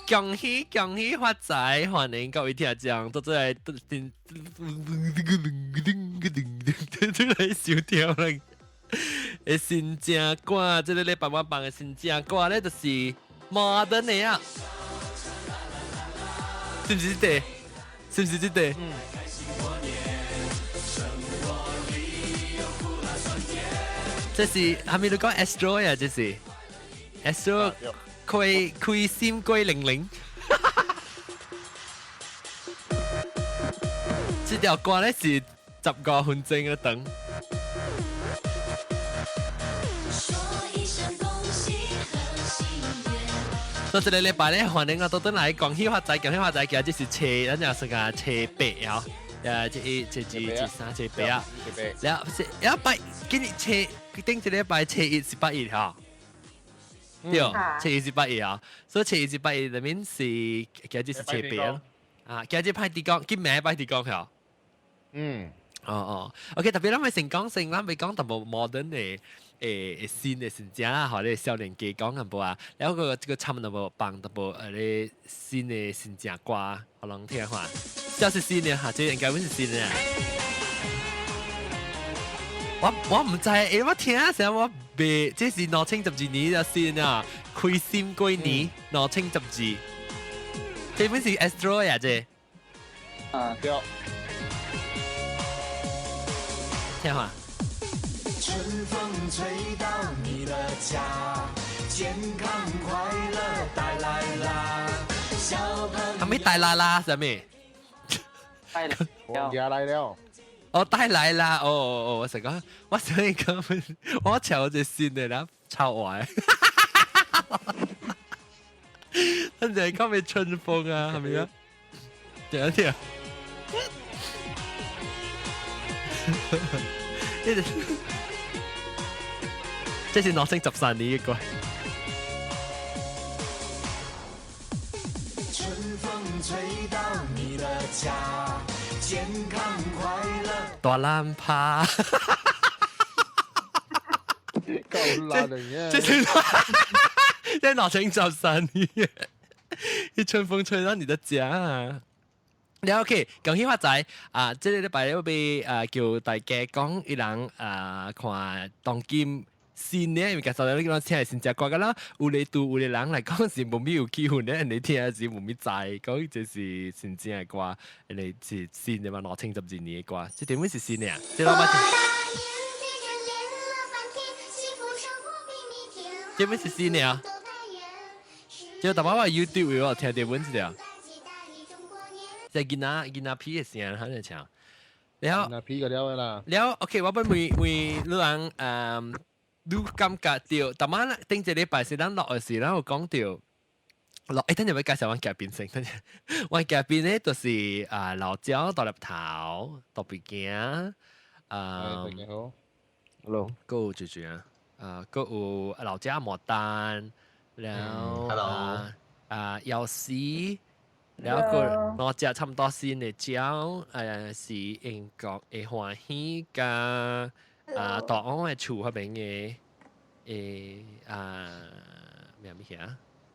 恭喜發財，歡迎各位聽眾都在都嚟收聽啦。誒，新正歌，即個禮拜我放嘅新正歌咧，就是 Modern 嘅啊，是唔是這個？是唔是這個？這是係咪你講 Astro 呀？這是 Astro 開心歸00。這條歌咧是15分鐘嘅等。所以這個禮拜咧，歡迎我到轉來恭喜發財，恭喜發財，今日是初，咱就算個初8啊，初8啊，然後拜今日頂一禮拜初1是8月哈，對，初1是8月啊，所以初1是8月裡面是今日是初8啊，今日派地講，今日派地講係。OK， 特別咱咪成講成，咱咪講淡薄 modern 嘅新嘅新正啦，或者少年家講淡薄啊，然後個差唔多放淡薄咧新嘅新正歌，可能聽下，就是新嘅嚇，這應該會是新嘅。我唔知，我聽下時我未，這是2012年嘅新啊，開心歸年2012，這本是 Astro 呀，這。對。聽下。春風吹到你的家，健康快樂帶來啦。小朋友，係咪帶來啦？係咪？帶來了。哦，帶來啦！哦，我成講，我想你講，我瞧隻新嘅啦，超壞。跟住講咩春風啊？係咪啊？聽一聽。這是2013年嘅歌。春風吹到你的家，健康快樂。大藍趴。夠爛的嘢。這是2013年，一春風吹到你的家。แล้วโอเค恭喜發財啊！這個禮拜要被叫大家講一人看當今新呢，因為介紹咗呢個聽係新隻歌噶啦，有嚟讀有嚟人嚟講是冇咩有機會咧，你聽係冇咩在講，這是新正嘅歌，你是新嘅嘛？2012年嘅歌，這點會是新嘅啊？這老闆聽，這會是新嘅啊？這大把話 YouTube 我聽點文字啊。就見那皮嘅聲喺度唱，然後那皮個了啦。然後 OK，我本每人都感覺到，但係頂一禮拜是咱落嘅時，咱有講到落，等陣要介紹我嘉賓先，等陣我嘉賓咧就是老椒大粒頭、大鼻鏡，大家好 ，hello，個有住個有老椒牡丹，然後有絲。然後個我只差唔多先嚟教，是英國嘅歡喜噶，大安嘅厝嗰邊嘅咩啊？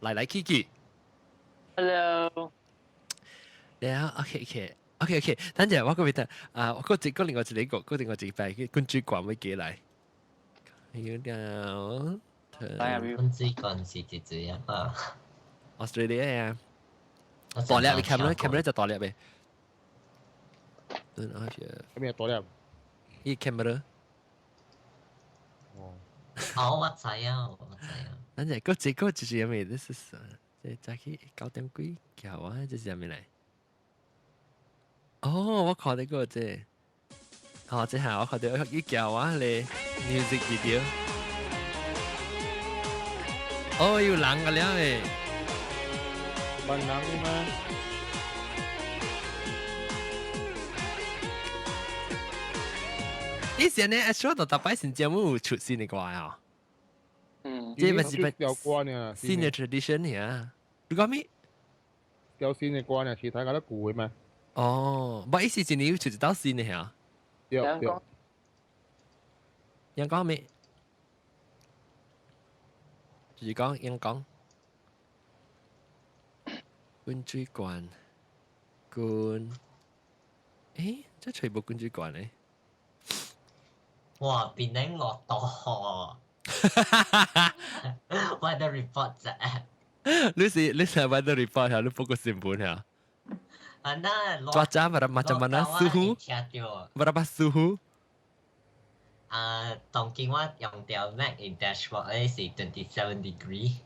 嚟去去 ，hello，然後 OK， 等陣我嗰邊我嗰另外一個嗰另外一塊跟主管會寄來，有啲跟主管是幾樣啊 ？Australia 啊。大粒嘅 camera 就大粒嘅。咩大粒？依 camera。我知啊。等陣嗰就是係咩？這是啥？這早起9點幾叫啊？這是係咩嚟？哦，我看到嗰這，這下我看到一叫啊咧 music video。哦，有人㗎了誒。扮人嗎？以前呢 ，Astro 就特別新節目出新嘅歌啊。這咪是條歌呢？新嘅 tradition 嚟。你講咩？條新嘅歌呢？其他嗰啲舊嘅咩？哦，唔，意思是你要出一道新嘅嚇。對。陽光咩？就是講陽光。灌水罐，灌，誒，即係全部灌水罐咧。哇，變你惡到，weather report 啫。你係 weather report 呀？你報個新聞呀？Cuaca macam mana suhu? Berapa suhu? 當見我用條 Mac in dashboard 咧是27 degree。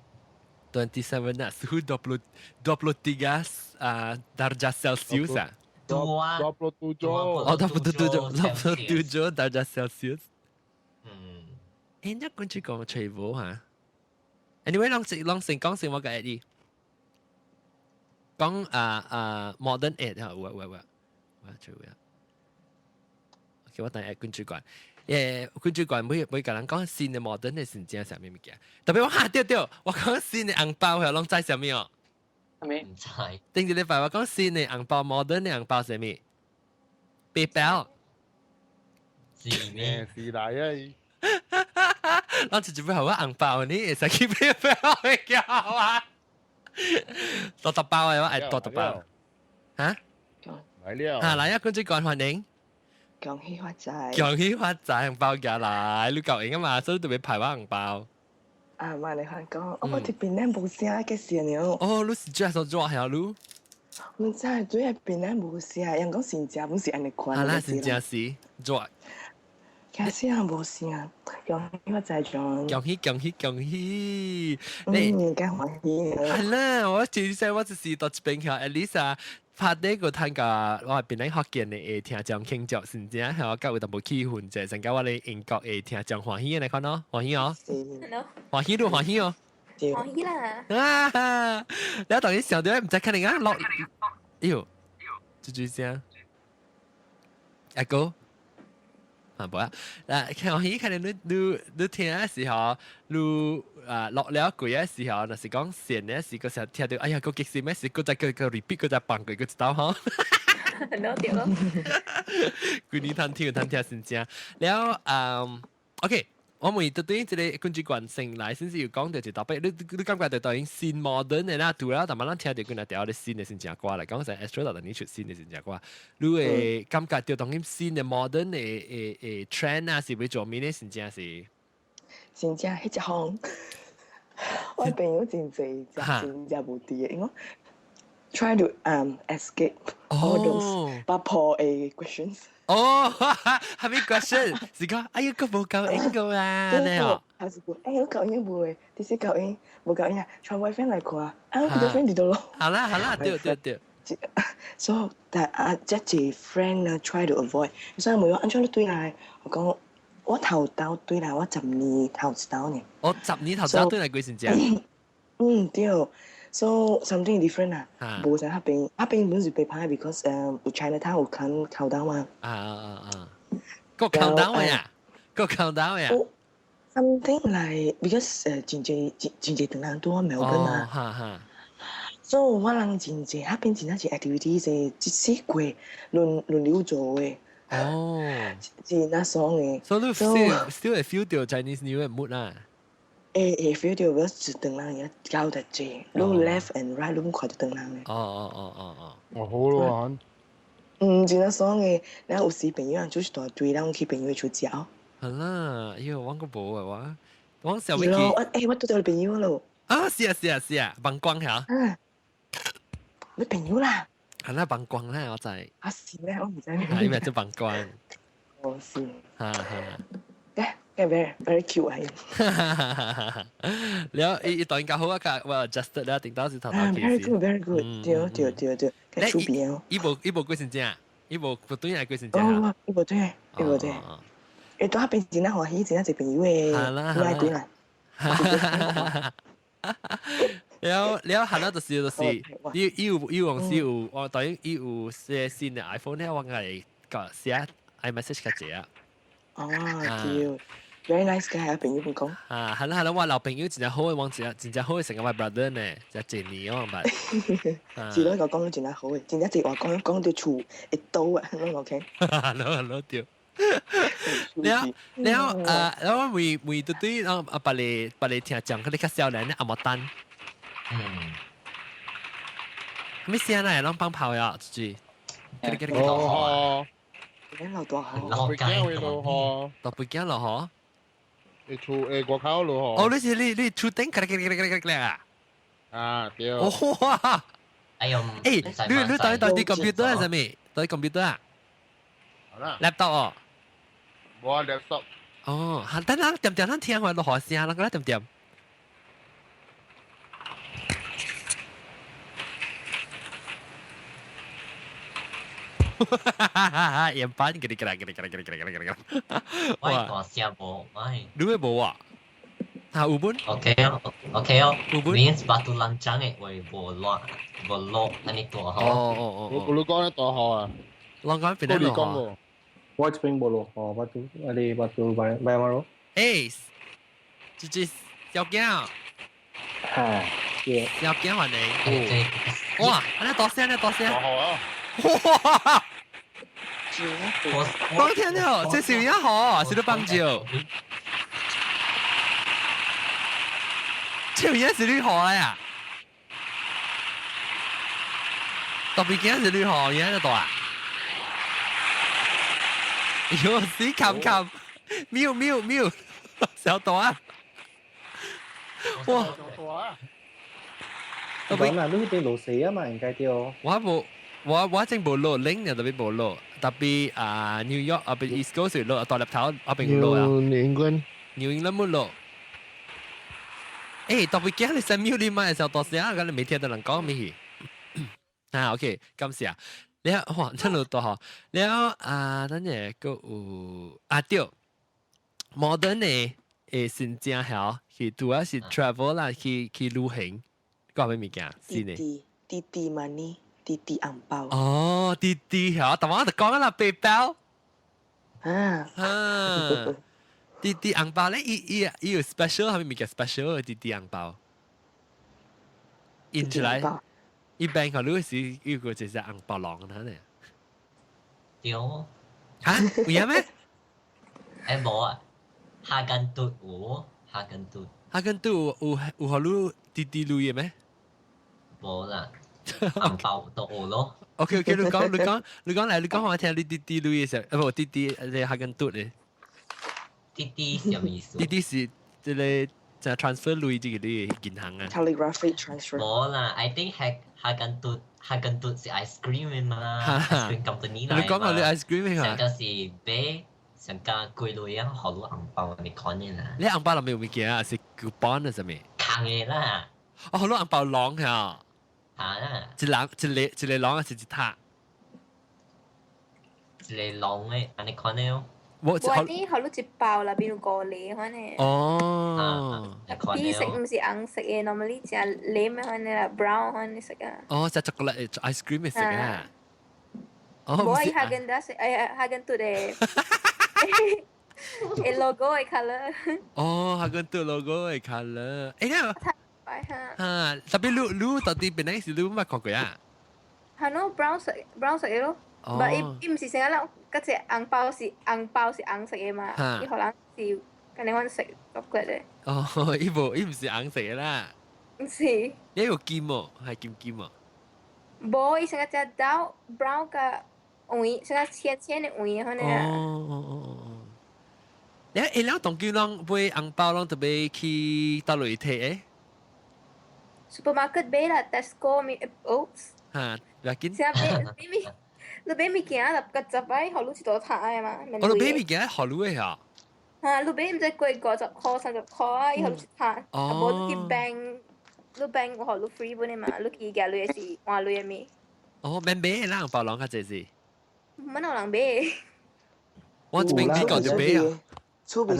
27 nak suhu 23 darjah Celsius ah. 27. Oh 27 darjah Celsius. 一管住講吹波嚇。Anyway， 啷先講先我個 at 講modern at 嚇，我吹會啊。OK， 我等 at 管住講。管住講每個人講新嘅 modern 嘅先正係咩物件？特別我嚇對，我講新嘅紅包係啷知係咩哦？唔知。頂住禮拜我講新嘅紅包 modern 嘅紅包係咩？PayPal。是咩？是來啊！我直接俾我紅包呢，會使去 PayPal 嘅叫啊！多特包啊，我多特包。嚇？來了。嚇嚟啊！觀眾講歡迎。恭喜發財！恭喜發財，紅包夾嚟，你夠應啊嘛，所以特別排話紅包。嘛你看講，我哋邊咧冇聲嘅事了。哦，你是做所做係啊，你？唔知係對係邊咧冇聲，人講新加唔是安尼款。係啦，新加是做。其實係冇聲，恭喜發財咗。恭喜！梗歡喜。係啦，我最細我就是到這邊去 ，at least 啊。拍呢個聽個，我係邊啲學見你聽講慶祝，甚至係我教會都冇氣氛啫，成家我哋英國誒聽講歡喜嘅，你看咯，歡喜哦，歡喜都歡喜哦，歡喜啦！啊！你當然想到唔知看你啊落，喲，豬聲，阿哥，冇啊，歡喜看你聽嘅時候，你。落了句嘅時候，那是講線嘅時嗰時候聽到，哎呀，個激死咩事？嗰隻個 repeat 嗰隻放佢個知道嗬。no 對咯。佢呢攤聽先正。แล้วOK，我們對於這個觀眾慣性來先至要講到一特別，你感覺到當然新 modern 嘅啦，除了但係咱聽到佢那條嘅新嘅先正歌嚟講，就 Astro 同你出新嘅先正歌，你會感覺到當然新嘅 modern 嘅trend 啊，是會做咩呢？先正是。真正迄隻行，我朋友真濟真正無啲嘅，因為 try to escape all those 八婆嘅 questions。哦，係咪 question？是講，哎呀，個冇夠英個啊，你哦。係是講，我夠英冇嘅，啲是夠英，冇夠英啊，傳 WiFi 嚟看啊，佢個 friend 喺度咯。好啦，對。So 但即係 friend 啊 try to avoid，所以每個安裝都對嚟，我講。我頭到對啦，我10年頭到呢。我10年頭到對嚟幾時啫？對 ，so something different 啊。冇就嗰邊本是被拍 because Chinatown 有近頭到嘛。個countdown 呀，個 countdown 呀。something like because 真濟等人多Melbourne嘛。所以我人真濟，嗰邊真係 activity 係一次過輪流做嘅。哦，是那爽嘅。所以你 still feel 到 Chinese New Year mood 啦。feel 到嗰時等人嘢交得濟，你 left and right 都看到等人嘅。哦，好咯，真那爽嘅，然後有時朋友人就是大堆，然後去朋友出招。係啦，喲，我個冇啊，我小妹我都到你朋友咯。啊，是啊，幫光嚇。你朋友啦。係啦，幫光啦，我就係。是咧，我唔知。係咩？就幫光。我是。very cute 啊！แล้วอีตอนเขาว่าว่า adjusted แล้วติงต้าสิถอดvery good 對，出邊哦。依部幾錢正啊？依部對係幾錢正啊？依部對。誒，到下邊真係歡喜，真係一朋友嘅。係啦。แล้ว係啦，就是依往時有我當然依有寫新嘅 iPhone 咧，我係個寫 iMessage 嘅字啊。對。Very nice guy 啊，朋友唔講。係啦，我老朋友真係好嘅，我真係好嘅成個 my brother 呢，就謝你哦，咪。是咯，個講到真係好嘅，真係直話講到處一刀啊，攞 OK。攞掉。แล้วมีตัวที่ไปเลย聽講佢哋較少年咧阿莫丹。咩聲嚟？啷幫炮呀？自己。落河，你落大河，落北京會落河，到北京落河。你出國口落河。哦，你出頂啊！啊，對。哇！哎呦，你到啲 computer 係咩？到啲 computer 啊？laptop 哦。冇 laptop。哦，等等，點咱聽下落河聲，咱個點。鹽巴嗰啲，喂，大聲無，喂，你會冇啊？有本 OK 哦有本，means batu lancang 嘅會無落安尼大河。你講咧大河啊？浪講邊度落河？我這邊冇落河，batu bayar 直接小驚，哈，對，小驚還你。哇！安尼大聲，大河啊！哇！住一當天了，這是一河，是都幫酒。這邊是綠河嚟啊！特別驚是綠河，而家就大。喲，死冚，喵，小大啊！哇！特別嗱，呢邊落水啊嘛，應該掉。我正冇落，link 又特別冇落，特別New York 啊，邊 East Coast 落，大立頭啊邊落啊。New England 冇落。特別驚你上廟裏買嘅時候，到時啊，咁你每天都能講咩嘢？OK，感謝。แล้วฉันรู้ตัวแล้วนั่นเนี่ยก็對 modern เนี่ย新疆好คือตัว是 travel 啦คือ旅行ก็ไม่มีกันสิเนี่ย滴嘛呢？滴紅包。哦滴好แต่ว่าจะ講啦背包啊滴紅包咧伊有 special 係咪มีกัน special 滴紅包印出來一般可能是有個就是紅包狼佢呢對。嚇有咩？誒冇啊，哈根達有哈根達有好多滴類嘅咩？冇啦，紅包都有咯。OK，你講嚟，你講我聽你滴類嘅時候，唔滴你哈根達咧。滴什麼意思？滴是即係就 transfer 類啲嘅銀行啊。Calligraphy transfer。冇啦 ，I think 哈根達是 ice cream 嘅嘛 ，ice cream company 嚟嘛。你講你 ice cream 係嘛？成個是俾成個貴類啊，好多紅包你講嘅啦。你紅包裡面有咩嘢啊？是 coupon 啊，係咪？坑嘅啦。哦，好多紅包狼係啊。嚇！一個狼還是一塔？一個狼嘅，安尼講嘅哦。我啲好多一包啦，邊度過嚟可能？哦。啲食唔是硬食嘅，normally 只檸可能啦，brown 可能食啊。哦，只 chocolate ice cream 嘅食啊。哦，唔係哈根達斯，哈根達嘅logo 嘅 color。哦，哈根達 logo 嘅 color。呢個特別你到底邊個是你冇看過啊？係咯，brown 食嘅咯。唔係，伊唔是成日啦，嗰隻紅包是硬食嘅嘛，伊可能是跟你講食嗰個咧。哦，伊唔是硬食嘅啦。唔是。伊有金喎，係金喎。冇，伊成日隻豆 brown 嘅黃，成日淺嘅黃可能啊。哦。你當叫人買紅包，人特別去到內地誒？Supermarket 買啦 ，Tesco 咪，oops。嚇，要緊。成日買。你買物件入個十擺，學攞一道菜嘛？我你買物件學攞嘅嚇。嚇，你買唔知貴50塊、30塊啊，伊學攞一菜。啊，無你去 bank，你 bank 我學攞 free 本嘅嘛，你去夾攞是換攞嘅咩？哦，免買嘅啦，包郎較濟是。乜有人買？我這邊幾個就買啊。出邊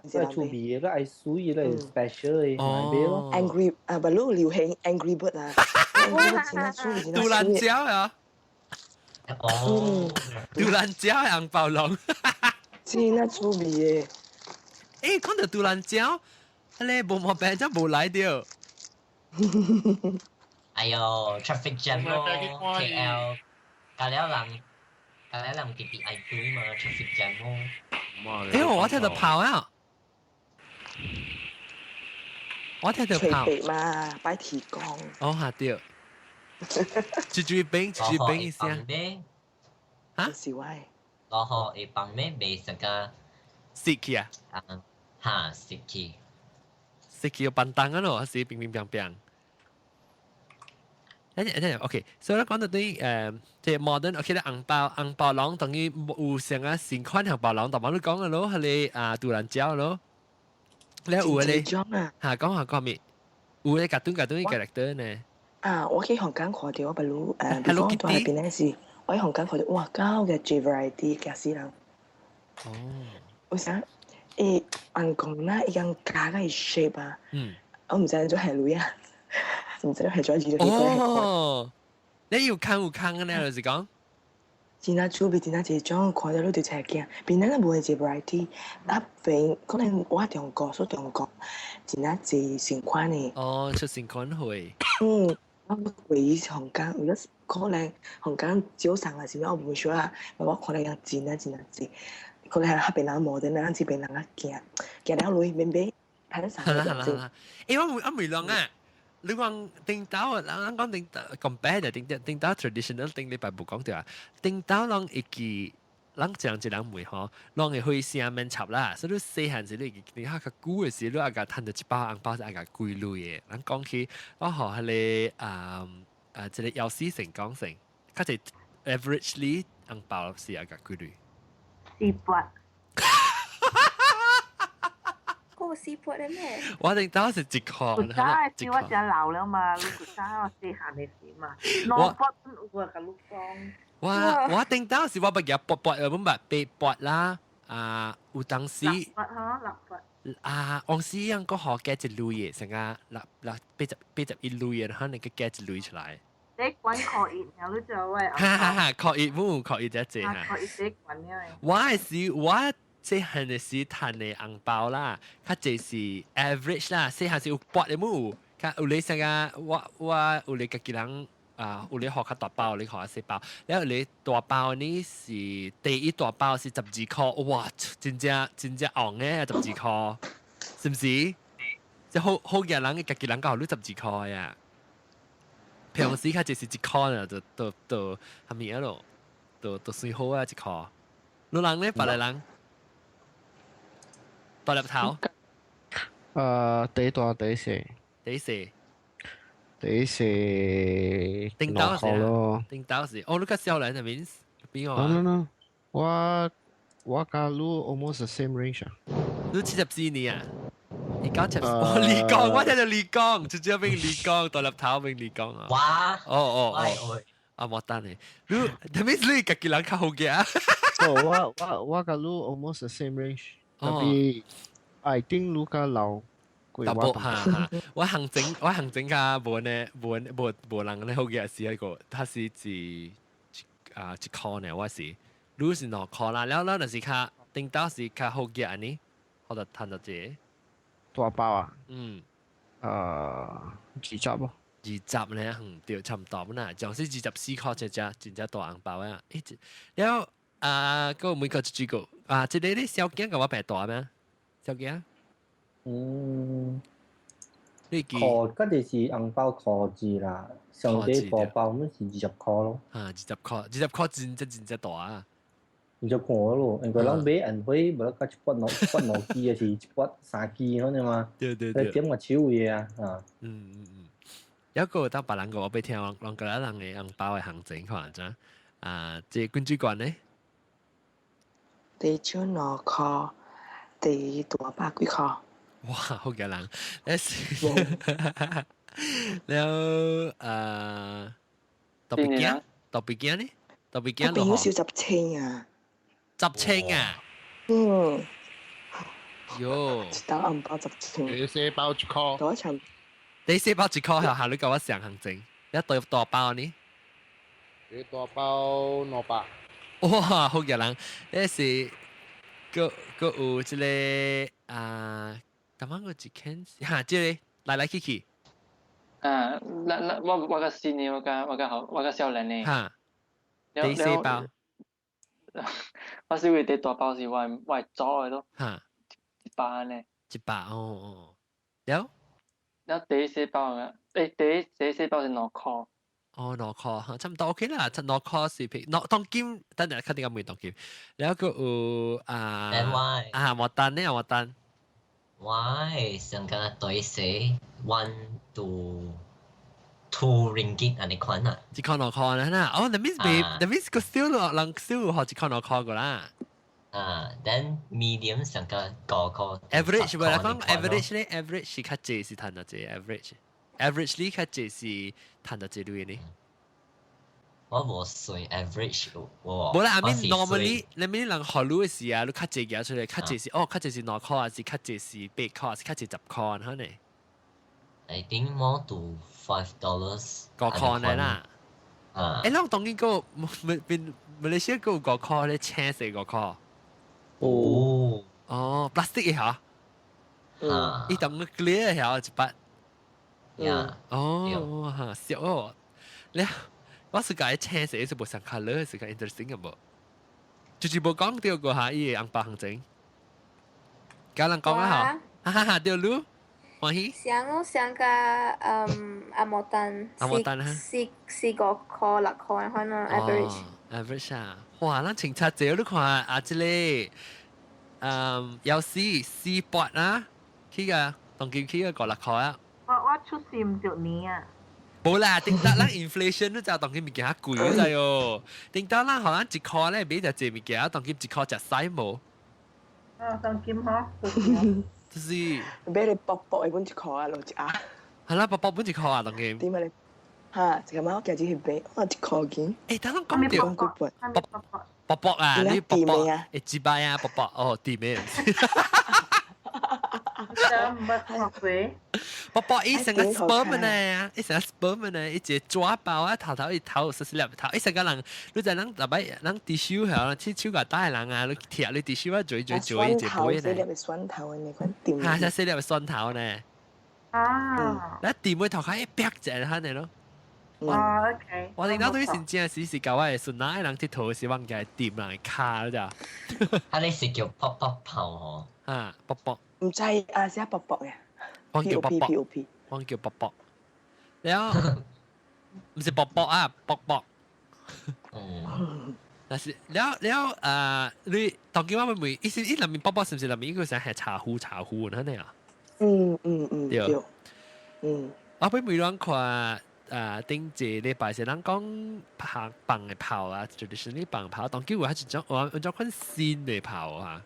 即係出邊個 ice cream 咧 special 嘅買咯。Angry 啊，不如流行 Angry Bird 啊。杜蘭椒啊！哦，杜蘭椒係紅包狼。真係出味嘅。講到杜蘭椒，你冇毛病真冇來掉。哎呦 ，traffic jam 咯 ，KL，隔離人滴滴愛堆嘛 ，traffic jam 咯。我聽到跑啊！我聽到跑。隨地嘛，擺提綱。哦，下掉。豬冰一下。嚇？是歪。落河會幫咩未食噶？食起啊？嚇食起。食起有笨蛋啊咯，是冰冰冰冰。OK， 所以咧講到啲即係 modern，OK 咧紅包郎等於有成啊新款紅包郎，同埋你講嘅咯，係你杜蘭膠咯。你有嘅咧？嚇講下講咩？有嘅格頓嘅 character 呢？我喺香港看到，比如Hello Kitty 喺邊咧是，我喺香港看到哇，高嘅 J variety 嘅死人。哦。我想人講啦，一樣假嘅 shape 啊。我唔知咗係女啊。唔知係咗幾多哦，你要坑嘅咧，老實講。真係出邊真係一種看到都對齊驚，邊咧冇係 variety， 那邊可能我中國所中國，真係係新款嘅。哦，出新款會。我回香港，如果可能香港早上係點樣，我唔會說啦。我可能有真係，可能係黑邊人冇的，那係邊人驚了女明白，睇啥都知。我未諗啊。你講叮當啊，人講叮當 compare 就叮當 traditional 叮你白冇講對啊，叮當人一記，人這樣子人唔好，人會會聲面插啦，所以你細漢時你下個古嘅時，你阿個攤到一包紅包是阿個貴類嘅，人講起我學係你即係有時成講成，佢哋 averagely 紅包是阿個貴類。400。嗰個400係咩？我定當時一個。古仔是我只老了嘛，你古仔我細漢嘅事嘛，200有啊，甲你講。我定當時我不記卜有本800啦，有當時。600。往時樣個學嘅一類嘅，成個81類嘅，可能個嘅一類出來。你滾可以，然後你就喂。可以冇可以只嚇。可以自己滾嘅。我即係你是賺嘅紅包啦，佢就是 average 啦，即係有8嘅冇，佢有你成個我有你個幾人有你學較大包，你學細包，然後你大包呢是第一大包是12塊，哇！真正昂嘅12塊，是唔是？即好嘅人嘅幾人教你12塊呀？平時佢就是1塊啦，就係咪啊咯？就算好啊1塊，老人咧，白嚟人。大粒頭。第大第四。叮當時咯。叮當時，你個少年係邊個啊？ No， 我甲你 almost the same range 啊。你74年啊？你講李剛，我聽到李剛，直接變李剛，大粒頭變李剛啊！哇！冇單你，你係咪你自己人較好嘅啊？我甲你 almost the same range。特別I think 你較老。我行政嘅冇人咧好嘅事一個，他是一塊呢，我是，你是兩塊啦，然後就是較頂到是較好嘅安尼，我就攤到這大包啊，20咯，20咧，對，差唔多啦，就是24塊真正大紅包啊，然後個每個一個即係你小件嘅話白大咩？小件？殼嗰啲是紅包殼字啦，上底大包咁是20塊咯。20塊真正大啊！20塊咯，人個人買銀灰，無得加一筆攞機嘅是一筆3機嗰啲嘛。對。點我手嘅啊！有個得別人個我俾聽，兩個人嘅紅包嘅行情可能咋？即係君主館呢？第少2塊，第大百幾塊。哇，好嘅人，แล้วต่อไปเกี้ยนี่ต่อไปเกี้ยหรอเป็น少10千啊10千啊喲一包紅包10千第4包1塊多長第4包1塊下你教我上行政一對大包呢第大包200哇好嘅人呢是個有即個咁樣個一件嚇，即係來去。我個新年，我個少年呢。嚇。第4包。我小妹第大包是我左嘅咯。嚇。100呢。100哦。有。然後第4包嘅，第4包是2塊。哦，นอคอ差唔多 OK 啦，นอคอ是譬นอ當金，等陣確定有冇當金，แล้วก็Then why 莫單呢莫單 why 上個對寫 1 to 2 ringgit อันนี้款啊一塊นอคอนะนะ哦 that means 個 still 人 still 學一塊นอคอ個啦then medium 上個5塊 average 唔係講 average 咧 average 是較濟是賺到濟 average 呢較濟是賺到濟類呢我無算 average 冇啦 I mean normally 你人學路嘅時啊你較濟嘅出嚟較濟是較濟是2塊還是較濟是8塊還是較濟10塊可能I think more to $55塊咧啦誒你當然個馬來西亞個5塊咧青色5塊哦 plastic 嘅嚇伊當個 clear 嘅一筆哦嚇笑哦你我是講青色是無上 color 是個 interesting 嘅無就是無講到個嚇伊個紅包行情教人講啊嚇哈哈對路歡喜想個阿莫丹哈4、5塊6塊可能 average 啊哇咱清查者你看啊這裡有4撥啊去個當今去個5、6塊啊我出事唔着你啊冇啦頂到咱 inflation 都就當今物件貴咗滯哦頂到咱可能1塊咧買就這物件當今1塊食曬冇當今呵就是俾你薄薄嘅本1塊啊，落一啊。係啦，薄薄本1塊啊，當今。點啊你？嚇，一個貓夾住去買，我1塊錢。誒，等我講掉。薄薄啊，你薄薄誒幾百啊，薄薄哦，掂咩？薄薄伊成個 sperm 呢，伊成個 sperm 呢，伊一個抓包啊，頭實粒頭，伊成個人，你就人特別人 tissue 係，去手個大人啊，你貼你 tissue 啊，嘴，伊一杯呢。細粒嘅蒜頭呢，款掂。嚇，細粒嘅蒜頭呢？你掂佢頭殼一劈隻喺呢咯。OK。我哋對先正時教我係順哪人鐵頭是忘記係掂人卡嗰咋？啊，你是叫卜卜泡嗬？啊，卜卜。唔知啊，寫薄薄嘅。我叫卜卜，我叫卜卜。แล้ว唔是卜卜啊，卜卜。但是แล้ว你當今我咪意思呢裡面卜卜是唔是裡面應該成係茶壺嗰啲啊？對。我俾每人看頂一禮拜是人講棒嘅炮啊，就是呢棒炮，當今我係種我種款新嘅炮啊。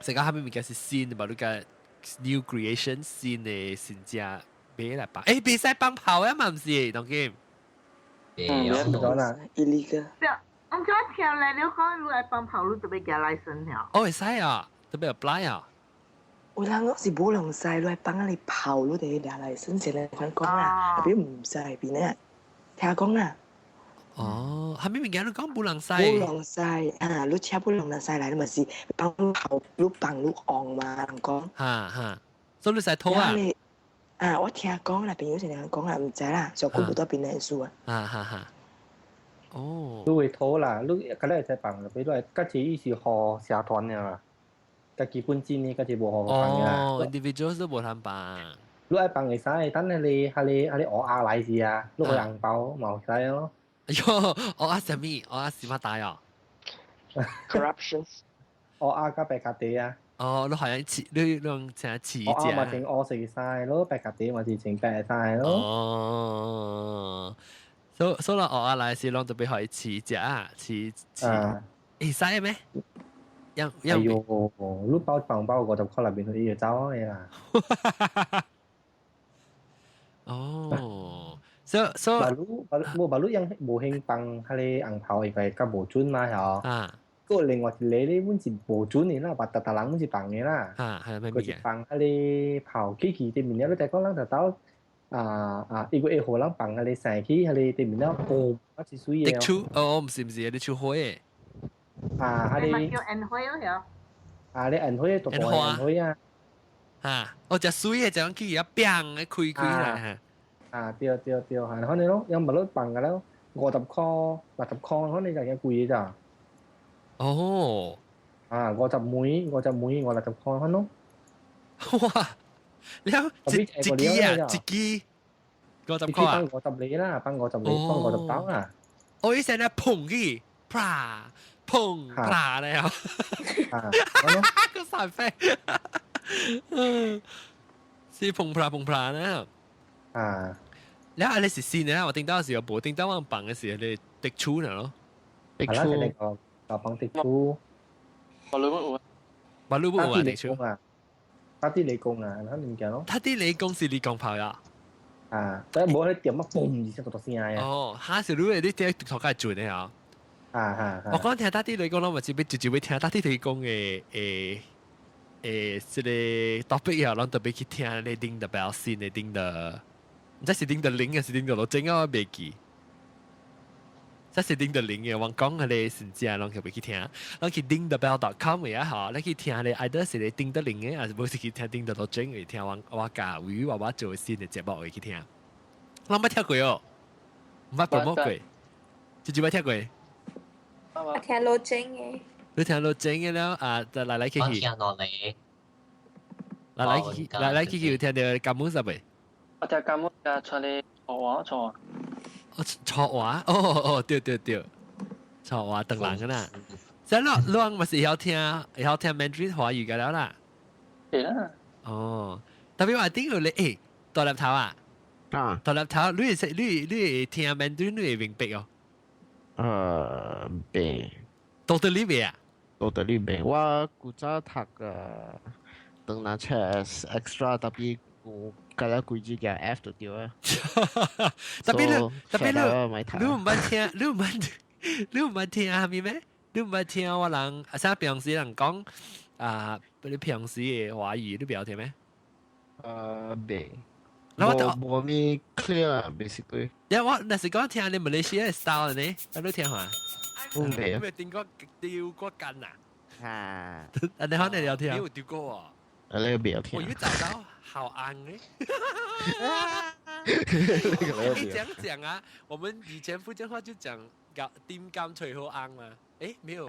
成個下面物件是新嘅嘛？你個 new creation 新嘅新隻買來放，誒，別使放炮啊嘛，唔是當今。唔講啦 ，illegal。我今日聽嚟，你講你來放炮，你就要加 license 了。哦，會使啊，特別 apply 啊。有人講是冇能使，來放你炮，你哋加 license 先嚟講講啦，特別唔使邊咧，聽講啦。哦，下面物件你講冇能使。冇能使啊！你車冇能使嚟，你咪是放炮，你放你昂嘛，人講。嚇，所以你使拖啊？我聽講啦，朋友成日講啦，唔知啦，上古好多邊嚟數啊。嚇。哦。你會拖啦，你嗰啲係放啦，比如話嗰次伊是學社團嘅啦，嗰基本錢呢，嗰次冇學放嘅啦。哦 ，individual 都冇攤放。你係放會使，等你學下來時啊，你去紅包冇使咯。喲，我阿什麼？我阿什麼大啊 ？Corruption。我阿加白格地啊。哦，你係你用成日似隻。我咪整我食晒咯，白格地咪是整白晒咯。哦，所以我阿來是攞特別可以似隻啊，似。誒使咩？哎呦，你包紅包我就靠入邊去要走你啦。哦。baru yang boheng pang hale ang pao ikai ka bojun ma ya. Ko lingwat lele mun si bojun ni la bat talang mun si pang ni la. Ko si pang hale pao ki te min ya lo tai ko lang ta tao iku ho lang pang hale sai ki hale te min ya ko ba si sui ya. Chu唔是你chu hoi. hale 叫 en hoi 咯呀。hale en hoi to ko en hoi 啊。我只水嘅就咁去一砰開啦。掉，係，可能咯，有咪攞bằng㗎咯，50箍，80箍，可能就係貴咋。哦。50枚，50箍，可能。哇！แล้วจิกี้ 50塊啊！幫50厘啦，幫50厘，幫50刀啦。我以前咧碰佢，啪碰啪咧，個散飛，是碰啪咧。แล้วอะไรสิซีเนี่ยว่าติงต้าสิ有冇ติงต้าว่างปัง嘅時你滴出呢咯？滴出，個幫滴出。馬路冇啊？馬路冇啊？滴出啊？他啲理工啊，嗱點講咯？他啲理工是理工炮呀。但係冇喺點乜嘣而聲嗰度聲啊！哦，下時你啲聽頭家做呢啊？我講聽他啲理工咯，或者直會聽他啲理工嘅即係 topic 啊，特別去聽你叮的表示，你叮的。這是叮的零還是叮的羅正啊？我未記。這是叮的零嘅，我講佢哋先知啊，攏去去聽，攏去叮的 bell.com 嘅嚇，你去聽你愛得是你叮的零嘅，還是冇是去聽叮的羅正嘅？聽我教會我做新嘅節目嘅去聽。我冇聽過哦，唔捌 promote 過，就冇聽過。我聽羅正嘅。你聽羅正嘅了啊？來去。我聽落嚟。來去聽到金門啥未？我聽金門嘅出嚟錯。錯話哦，對，錯話等人㗎啦。即係你咪是要聽 Mandarin 華語㗎了啦。係啦。哦，特別話點解你大粒頭啊？大粒頭，你聽 Mandarin 你會明白哦？明。Totally 明啊？Totally明。我古早讀等拿出 extra 特別我。嗰啲規矩叫 F 就對啊！特別你唔捌聽係咪咩？你唔捌聽我人，像平時人講你平時嘅華語你唔聽咩？未。冇咩 clear 啊 ，basically。我那時講聽你馬來西亞嘅 style 呢，你聽下。未啊？你點過丟過筋啊？你可能有聽。你有丟過啊？你沒有聽。我有找到。好安哎！你講啊，我們以前福建話就講點甘脆好安嘛，沒有，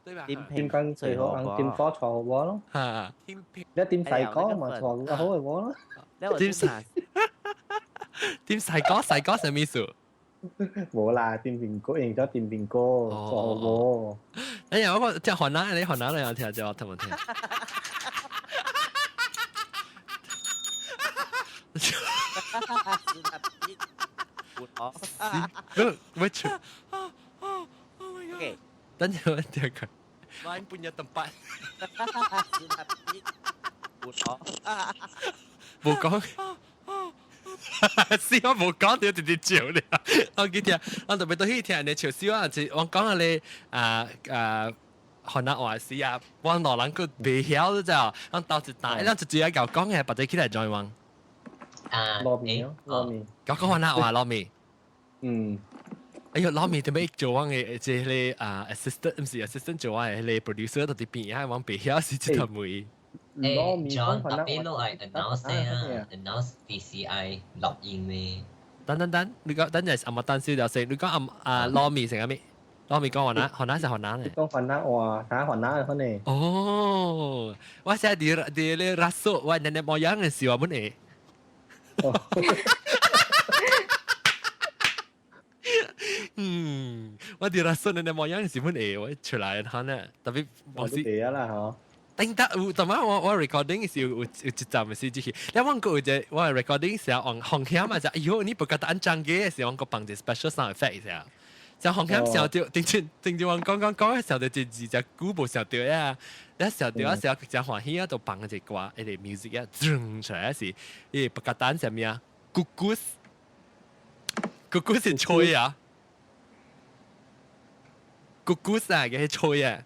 對吧？點甘脆好安，點歌錯嘅話咯，一點細歌嘛錯嘅好嘅話咯，點細歌係咩意思？冇啦，點邊歌認咗點邊歌錯喎。哎呀，我聽河南，你河南人有聽就聽唔聽？Which? Oh my god! Tanya dia kan. Main punya tempat. Bukan. Siapa bukan dia tidak jauh dia. Aku dia, aku tu betul dia ni jauh siapa? Aku讲你河南話是啊，我老人佢未曉就，我到時打，咱就只係講嘅，或者起來 join 我。糯米咯，糯米。講河南話糯米。哎呦，糯米點解做我嘅即係assistant 唔是 assistant 做我係你 producer 到啲邊啊？我未曉是即係會。John 特別都係 announce 啊 ，announce DCI 錄音咧。等，你講等陣阿麥丹少就食，你講糯米成咩？糯米講河南是河南咧。講河南話，打河南嗰啲。哦，我成日啲咧 rasuk， 我nenek moyang 嘅事話乜嘢？我哋 rasuk nenek moyang 嘅事乜嘢？我出來睇咧，特別我是地啦嗬。頂得，同埋我 recording 嘅時候有一集嘅時之前，你揾過就我 recording 時候on 紅響嘛就，哎呦，你不覺得安裝嘅時候我個放隻 special sound effect 時候。就紅磡時候就定住我講嘅時候就自隻鼓部時候掉啊，一時候掉一時候就歡喜啊，就放嗰隻歌，一啲 music 啊，轉出來時，誒不格單係咩啊？咕咕係吹啊，咕咕啊嘅係吹啊，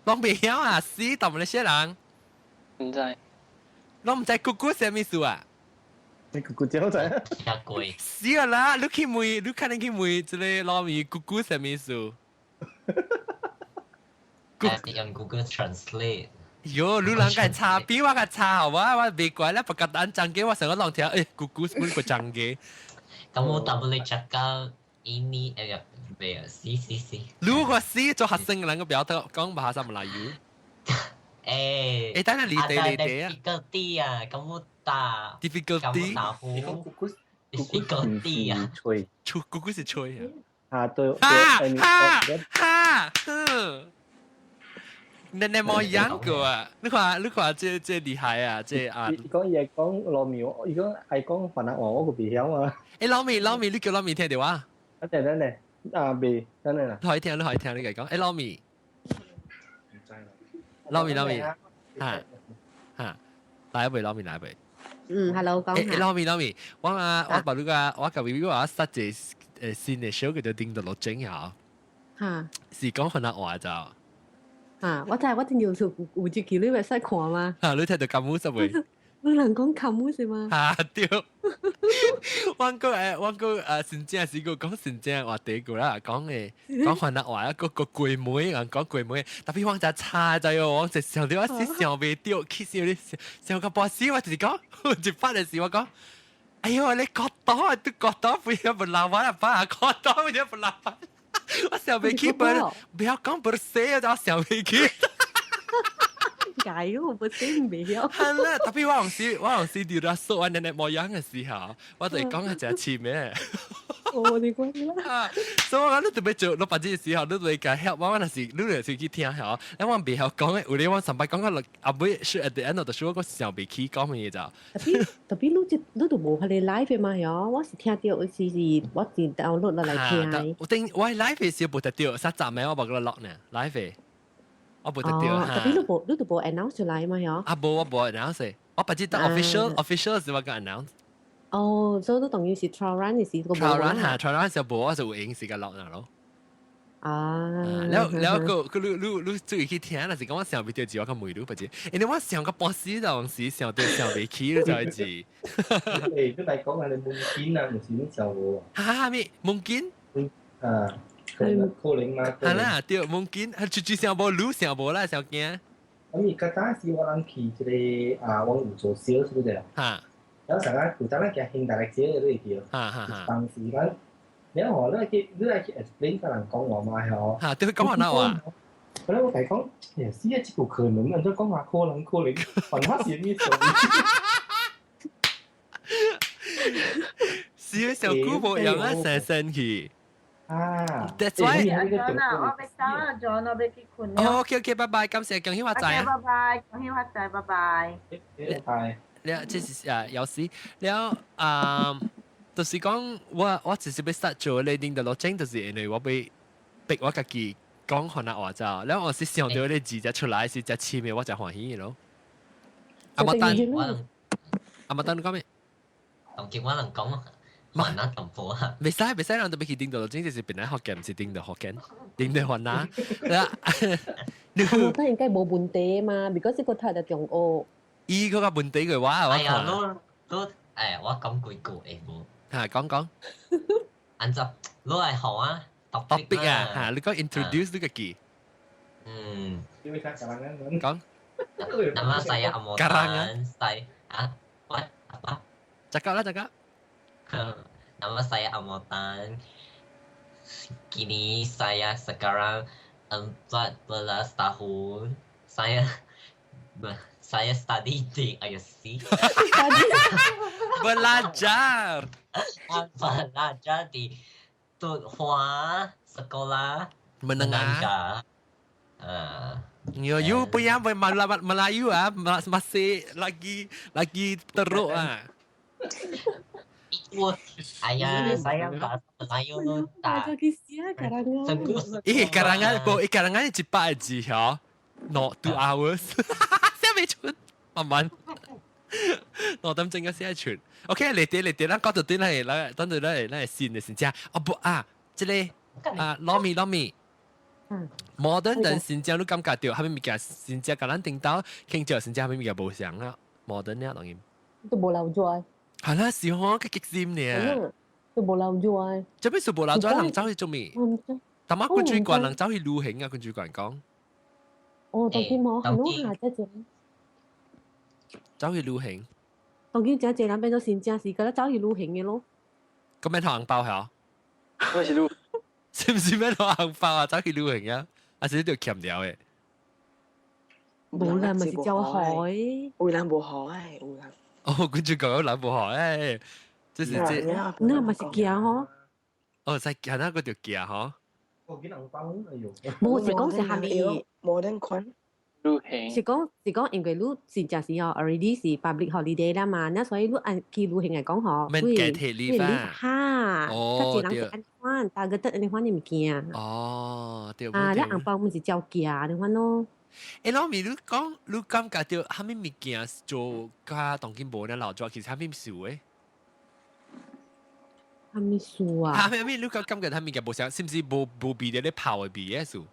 攏未曉啊，死當唔你些人，唔知，攏唔知咕咕係咩事啊？你咕咕椒仔？太貴。是啊啦，你去問，你可能去問這個糯米咕咕什麼意思？用 Google Translate。喲，你兩個查比我個查好啊！我未怪啦，不過等陣嘅我成個浪條，誒咕咕本個陣嘅。咁我 double check 到ini 咩啊？是。如果是做學生嘅人個表達講bahasa Melayu。等下你地啊 difficulty 啊，kamu tak difficulty difficulty 啊，姑姑是吹啊，对，你冇養過啊？你看這厲害啊！這啊，伊講伊係講糯米，伊講係講雲南話，我個別曉嘛。糯米，你叫糯米聽到啊？等陣，未，等陣啦。你可以聽，你講，糯米，嚇，來一杯糯米，來一杯。hello， 講下。糯米，我把你個我個 review 啊，start 隻新嘅 show 叫做叮到落整呀。嚇。是講雲南話就。我真係有條有隻橋你咪使看嘛？你睇到咁烏實未？你人講咁烏是嗎？對。我個先正是個講先正話第一個啦，講雲南話一個鬼妹，人講鬼妹，特別我就差就係我就想到我是想未掉，其實你想個波士，我就是講，一發嘅時我講，哎呦你覺到都覺到，不要不鬧我啦，爸，覺到不要不鬧我。我想未起本，不要講不寫，我想未起。解我不寫唔曉。係啦，特別我用時調到數我奶奶冇樣嘅時候，我就講係真似咩？你講啦。所以我你特別做六百字嘅時候，你會講 help 我那時，你就去聽下。因為我未曉講嘅，有啲我上班講個阿妹是 at the end of the show，我想未起講乜嘢咋。特別你都冇喺你 live 嘛樣，我是聽到我是 download 落嚟聽。我 live 是冇得掉，3集咩我冇個 lock 呢 live。我冇得掉。特別你都冇 announce 出嚟嘛樣。我冇 announce，我不知道 official 是我個 announce。所以都等於是 trial run 嘅時個 trial run 嚇 trial run 時候我就會影時間落嗱咯。แล้วก็รู้จุดที่เทียนน่ะสิก็ว่าเสียงไปเดียวจีว่าก็ไม่รู้ปะจีอันนี้ว่าเสียงก็ปอสีตอนสีเสียง对เสียงไปขี้แล้ว就係จี都係講下你夢見啊，唔是呢就嚇咩夢見可能嘛係啦對夢見係住上冇路上冇啦上驚咁而家當時我諗去這個往湖做燒是不是嚇有時間古早咧嘅興大力姐嗰啲叫當時間你話咧你係 explain 個人講話嘛係哦嚇對佢講話嗱話我咧我係講誒試一隻個可能人都講話可能還他是呢種試小姑冇樣啊成身去That's why 我俾走啦，John，我俾結婚啦。OK，拜拜，感謝恭喜發財啊！拜拜，恭喜發財，拜拜。拜拜。你即係有時，แล้ว就是講我只是要 start 做你定的路徑，就是因為我被逼我自己講可能話咋，แล้ว我是想到你字隻出來是隻詞咩，我就歡喜咯。阿麥丹你講咩？同叫我能講。雲南同胞啊！未使，人哋俾佢叮到，真係本來學嘅，唔是叮到學嘅，叮到雲南。我當然梗係冇本地嘛，because 個睇就中澳。依嗰個本地嘅話，我講。我講幾句誒冇。講。按照你係好啊 ，topic 啊，你講 introduce 呢個字。講。Nama saya Amotan. What? Apa? Cakap. Nama saya Amotan. Kini saya sekarang 14 tahun. Saya study di ISC. Belajar di Tuhua Sekolah Menengah. You punya Melayu masih lagi teruk Saya bahasa Melayu tak. Karangan cepat aja ya. Not 2 hours. Saya macam慢我等陣間先傳。OK， 嚟啲啦，嗰度啲嚟，等住嚟線嚟先啫。即係糯米。modern 等新疆都感覺到，係咪物件新疆個人聽到，傾著新疆係咪物件無相啊 ？modern 呢當然。都冇留在。係啦，是我嘅激心呢。都冇留在。做咩冇留在？人走去做咩？但係佢最慣人走去旅行啊！佢最慣講。當然冇，係咯，下隻隻。走去旅行。當然隻隻人變咗新疆是覺得走去旅行嘅咯。咁咩同銀包係？我是旅。是唔是咩攞紅包啊？走去旅行啊？還是呢條鉗料嘅？冇啦，咪是叫海，有人無海，有人。哦，佢就講有人無海，即是即，那咪是驚嗬。哦，使行那個條驚嗬。冇是講是下面冇人款。是講，因為你真正是哦 ，already 是 public holiday 啦嘛，那所以你按佢旅行嚟講嗬，免計貼你吧。哈，佢人是安款，但係得安款你唔驚。哦，對。啊，你紅包咪是照驚安款咯。誒，老咪你感覺到蝦米物件做加當今無咧老咗，其實蝦米數誒？蝦米數啊？蝦米你感覺蝦米嘅無想，是唔是無比咧跑嘅比嘅數？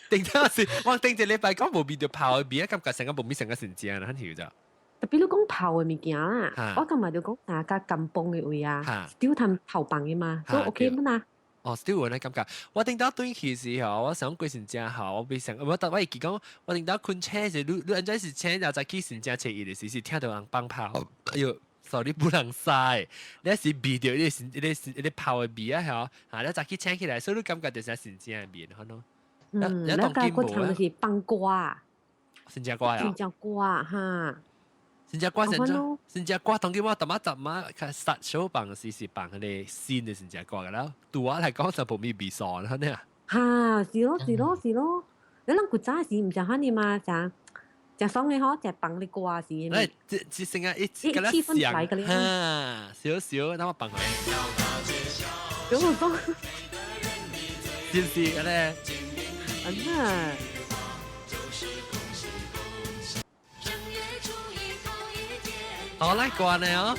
定當時我定一禮拜講無比就跑嘅比，感覺成個無比成個成正啦，很條咋？特別你講跑嘅物件啦，我今日就講大家金邦嘅位啊，still 氹頭棒嘅嘛，都 OK 乜啦？哦 ，still 有咧感覺，我定到短期時候，我想過成正好，我未想，我記講，我定到困車時，你安怎是車又再去成正車伊嘅時，聽到人放炮，哎呦！sorry 不能曬，你是鼻掉你跑嘅鼻啊，嚇，啊你再去請起來，所以你感覺就是成正嘅面，可能。你當見冇啊？是放瓜，新加坡呀？新加坡哈，新加坡新加坡當見我特馬實小bằng是bằng嘅線嘅新加坡嘅啦，對我嚟講就冇咩比賽啦，呢？嚇，是咯，你諗古早時唔就嚇你嘛？就爽嘅嗬，就bằng你瓜是。誒，只成日一個咧上嚇，少少，等我bằng佢。咁我講，是唔是嘅咧？啊！我嚟過呢哦。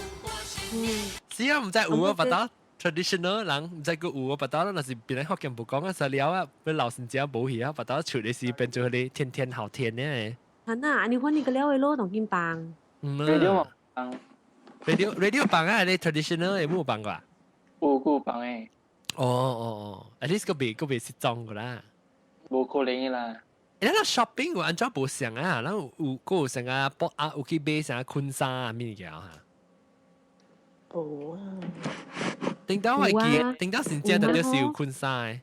是啊，唔知有啊，不到 traditional 人唔知個有啊，不到那是別人福建不講啊，實了啊，俾老人家冇去啊，不到處理是變做你天天好天呢。係啊，你揾你個了嘅咯，同見棒。radio 棒。radio 棒啊，你 traditional 有冇棒㗎？有個棒誒。哦，at least 個別是裝㗎啦。冇可能嘅啦。誒，那 shopping 我按照無相啊，然後有成啊博啊，有去買成婚紗啊咩嘢啊？冇啊。頂到係記，頂到先正特別少婚紗嘅。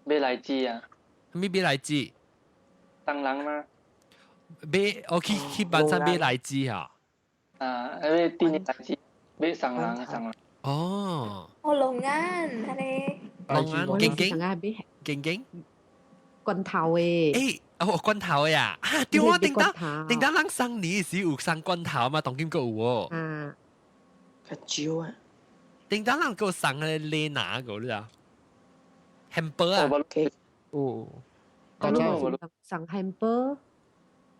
買荔枝啊？咩買荔枝？當然啦。買我去班上買荔枝啊。啊，買啲荔枝，買上人。哦。哦，龍眼係你。龍眼勁。棍頭誒，誒，哦，棍頭呀，啊，對我定得人生你是有生棍頭嘛，當今個有喎。啊，個蕉啊，定得人個生嘅你拿個啦，hamburger 啊，哦，咁生 hamburger，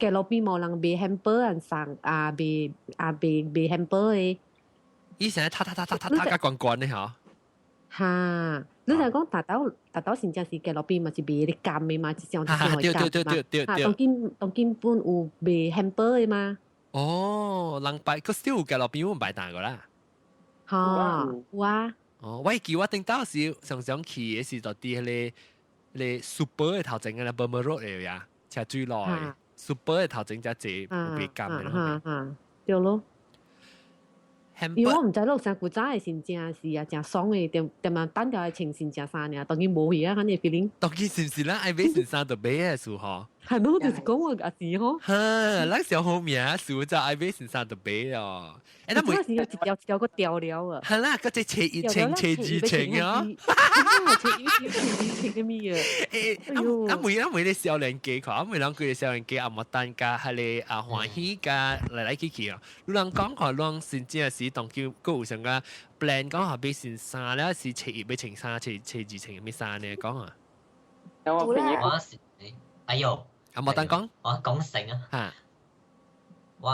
嘅路邊冇人賣 hamburger，生賣 hamburger 誒，以前他個罐罐嘅嚇。嚇！你就講達到成正是嘅路邊咪是賣啲柑嘅嘛，一上對。當今本有賣 hamburger 嘅嘛。哦，人擺個 still 嘅路邊有擺大個啦。嚇！哇！哦，我記我頂到時常去嘅是到啲你 super 嘅頭前嘅啦 Burma Road 嚟呀，車最耐 super 嘅頭前就係賣柑嘅咯。對咯。因為我唔知道成古早嘅先正是啊，正爽嘅，點樣單調嘅情先正生呢？當然冇嘢啊，肯定 feeling。當然是唔是啦？愛買先生就買嘅數嗬。係咯，就是講我嘅事嗬。嚇，咱小後面數就愛買先生就買哦。誒，那每時有一條個調了啊。係啦，嗰隻切一程切二程啊。切嘅咩啊？誒，每你少年家看，每人佢哋少年家阿莫單家係你啊歡喜家嚟去啊。有人講話，人先正是當叫個有成個 plan 講話買先生咧，是切一買程衫，切二程咩衫呢？講啊。我是哎呦，阿莫單講，我講成啊。嚇。我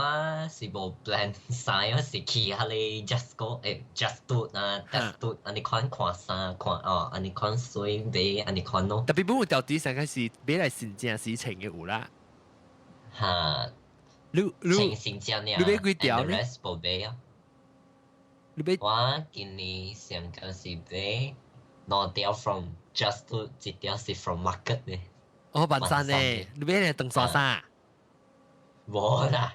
是無 plan 晒，我是去下你 just go just do 啊 just do，安尼看衫看哦，安尼看水買，安尼看咯。特別本有到底成個是買來先正事情嘅有啦。嚇，你先正呢？你買幾條呢？無買啊。你買？我今年上個是買兩條 from just do，一條是 from market 呢。哦，萬山呢？你買嚟當沙沙？冇啦。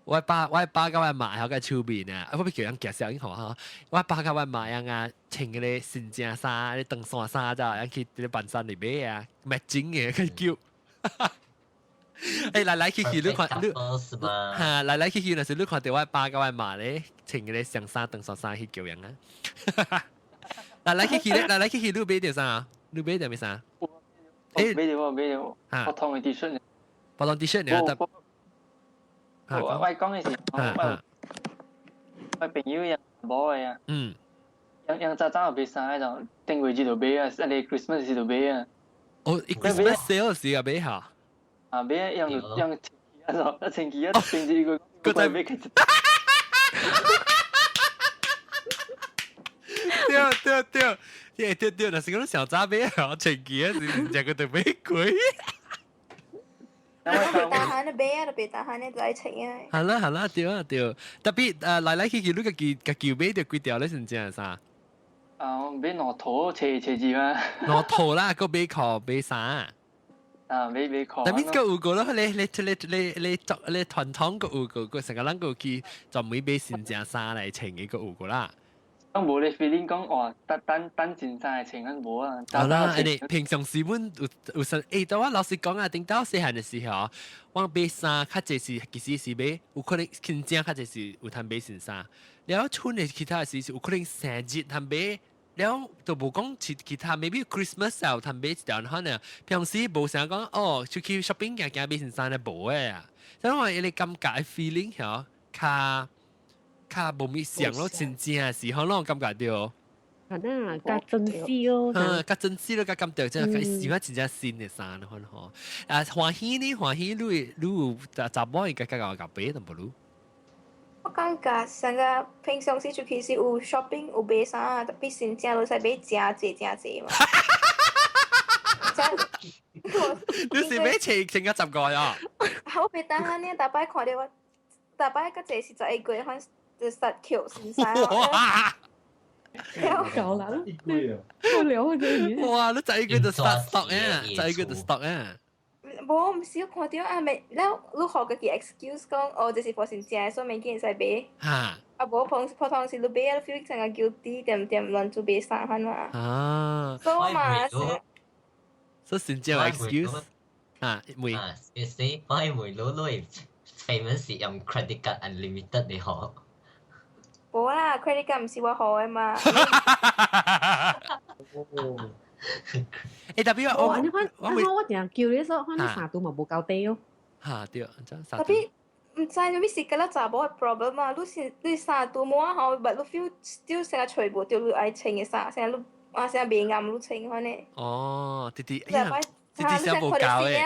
我爸甲我媽喺個厝邊啊，我俾叫人介紹，已經好哈。我爸甲我媽啊，穿嗰啲新正衫，啲長衫咋，人去啲半山裏邊啊，賣真嘅，佢叫。來去你看你嚇來去那時你看到我爸甲我媽咧穿嗰啲上衫長袖衫去叫人啊！來去你買條衫，你買條咩衫？誒，買條，普通嘅 T 恤。普通 T 恤你得。我講嘅時，我朋友人買嘅啊。yang cacang habis sana dong, tengok je tu be, ada Christmas je tu be. Oh, Christmas sale sih be ha. Be yang cengkia tu tinggi tu. Kau tahu be kecil. 對，那是嗰種小雜be啊，前幾日是只個特別貴。tahan na be ada be tahan na lại請啊。係啦，對，特別來去你個叫be就幾條咧，先正啥？俾攞土斜住嘛。攞土啦，個be殼be啥？俾殼。但係個有個咯，你傳統個有個成個人個去就每be先正啥嚟請嘅個有個啦。咁冇你 feeling 講哇，單前晒情緊冇啊！好啦，你平常時本有實但我老實講啊，頂到細漢嘅時候，我買衫較濟是其實是買，有可能緊張較濟是有通買先衫。แล้ว春嘅其他時有可能生日通買，แล้ว就冇講其他 maybe Christmas 有通買一條可能平時冇成日講哦，出去 shopping 行買先衫咧冇嘅啊，所以我你感覺 feeling 嚇較無咪想咯，真正是可能感覺到。係啦，較珍惜咯。較珍惜咯，較感到真係喜歡真正新嘅衫咯，可能嗬。歡喜你有雜波嘅較買同冇？我感覺成個平常時出去是有 shopping 有買衫，特別新正都係買正濟嘛。你是買成個10個啊？我別等下呢，大擺看到我，大擺個這是11個款。就實條先晒哇！搞啦，我聊嗰啲。哇！你11個就 stock 啊，11個就 stock 啊。冇唔少看到啊，咪แล้วลูก學嘅 excuse 講，哦，這是貨先正，所以咪見使買。嚇！啊，冇普通是你買啊 ，feel 成個 guilty，點亂做買衫係嘛？啊！所以嘛，所以先正 excuse 啊，每excuse 我係每攞 famous 用 credit card unlimited 你學。冇啦 ，credit card 唔是我好嘅嘛。特別我成日叫你說，可能三度嘛冇夠低咯。嚇對，特別唔知咩事嘅啦，查某嘅 problem 啊，你三度冇啊好，但你 feel still 成日全部掉你愛穿嘅衫，成日你成日未啱你穿可能。哦，弟想冇夠嘅。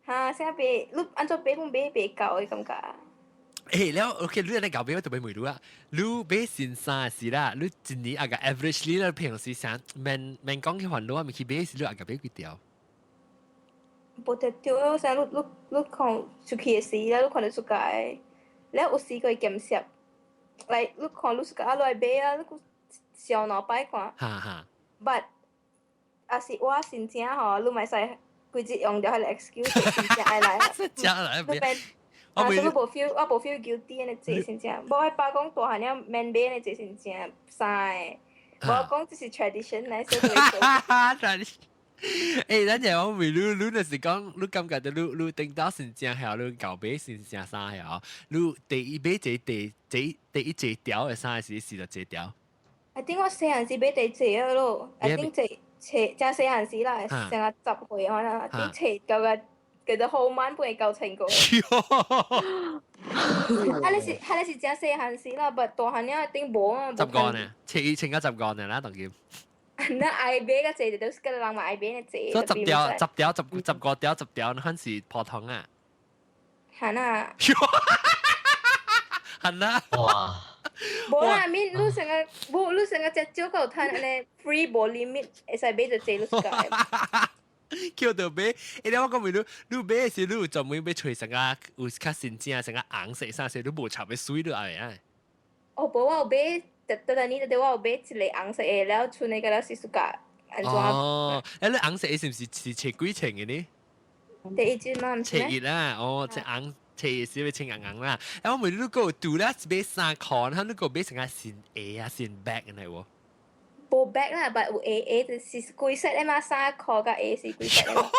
嚇，成日未你按照買未夠嘅感覺。แล้วโอเครู้อะไรกับเบลตัวเบลไม่รู้อะรู้เบสสินซาสิละรู้จินนี่อากา average นี่แล้วเพียงสิสันมันก้องที่หันรู้ว่ามีคีเบสรู้อากาเบลกี่เดียว冇得掉咯，成你看出去嘅事啦，你看到出界，แล้ว有時佢檢攝，嚟你看你出界啊，來買啊，你個小腦擺看。哈 but 啊是我先正嗬，你咪使規節用掉係 excuse 先正愛來。真嚟咩？我冇 feel guilty 呢隻先正，冇係爸講大漢了 man 買呢隻先正曬，冇講只是 tradition 嚟，所以tradition。咱就我未你那是講，你感覺到你頂到先正係你舊買先正衫係，你第一買第一隻條嘅衫是就隻條。I think 我細漢時買第一隻咯，I think 隻細漢時啦，成日10歲可能，啲隻舊嘅。叫做好晚半9千個。你是正細漢時啦，但大漢了一定冇啊。10個呢？前個10個呢啦，當然。那愛買嘅隻都是個人買愛買嘅隻。所以10個條，那是普通啊。係啊。係啊。哇！冇啦，你成個隻少夠攤咧 ，free 冇 limit，會使買就隻都是個。叫到買，你我講咪你買嘅時你就每買除成個有較新正成個紅色衫，所以你無插嘅水都係啊。哦，無我有買，特你我有買一個紅色嘅，然後穿嘅了是暑假安怎？哦，你紅色嘅是唔是穿幾層嘅呢？第一件嘛，唔係咩？啦，哦，即紅係是要穿紅啦。然後我咪你個杜啦買3塊，然後你個買成個線 A 啊線 back 嘅係喎。冇 back 啦，但有 A 就是規色咧嘛，3塊甲 A 是規色咧嘛。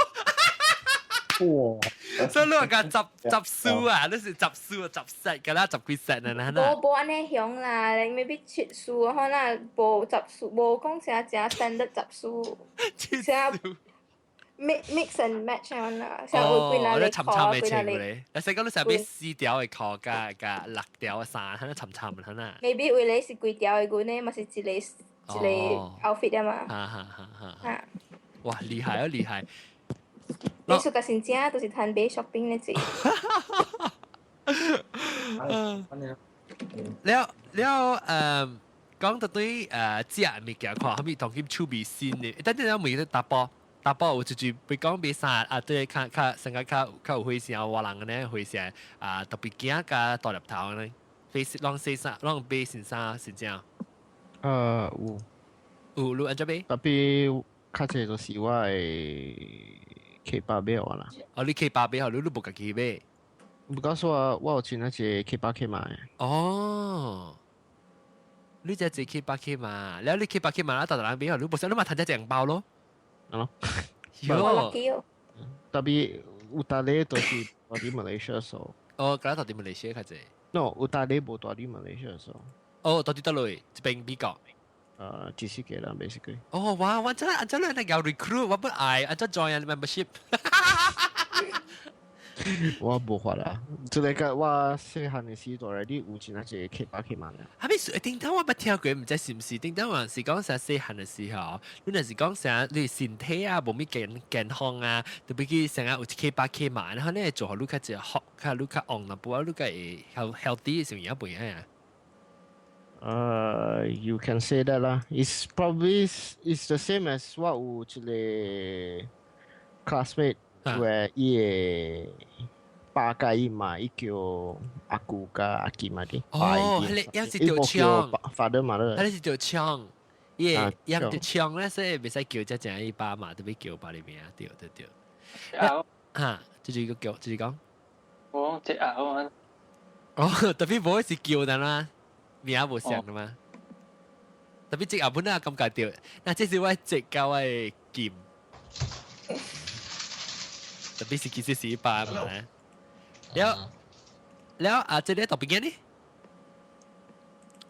所以你話集數啊，你是集數集 set 㗎啦，集幾 set 啊？無安尼樣啦，你 maybe 切數可能無集數，無講啥正 standard 集數，啥 mix and match 樣啦，像會幾哪裡考幾哪裡。你成講你成邊4條嘅考加6條嘅衫，喺度沉喺度。maybe 為你是幾條嘅嗰呢，咪是一個 outfit 啊嘛。哇，厲害啊厲害！你สุกสินจ้าตัวสิทันเบสช้อปปิ้งเลยจีแล้ว講到對食物件，看後面同佢處理先嘅，但係我咪打波有就被講俾啥啊？對，較成個較有回聲，話人呢回聲啊，特別驚加大粒頭呢，飛浪飛啥，浪飛先啥先正。有你安怎買？特別較濟就是我係。K8 買完啦。哦，你 K8 買好，你冇家己買。唔講說，我有錢那隻 K8 K 買。哦，你只 K8 買，然後你 K8 買啦，大人買好，你冇想你買攤隻硬包咯。咯。喲。特別有大啲都是大啲Malaysia數。哦，嗰大啲Malaysia較濟。No，有大啲冇大啲Malaysia數。哦，大啲得嚟，一邊美國。知識嘅啦 ，basically。哦，哇！我真係你有 recruit，我不愛，我真 join membership。我冇法啦，就嚟個我細漢嘅時代啲有錢那隻 K8 K 買啦。係咪？頂頭我冇聽過，唔知是唔是？頂頭還是講成細漢嘅時候，你若是講成你身體啊冇咩健康啊，特別佢成日有 K8 K 買，然後你做好你較隻學，較你較 on 啦，不過你較會 healthy 成樣唔樣啊？You can say that 啦。It's probably it's the same as what 有一個 classmate where 伊個爸甲伊嘛，伊叫阿姑甲阿金嘛啲。哦，你有時叫槍，father 嘛咧。你是叫槍，伊有條槍咧，所以唔使叫只正伊爸嘛，特別叫爸裏面啊，對。嚇，繼續講。我隻牛啊。哦，特別冇是叫的啦。名無像的嘛，特別隻後本啊咁解掉，那這是我隻教嘅劍，特別是其實是把嘛，แล้ว這裡特別嘅呢，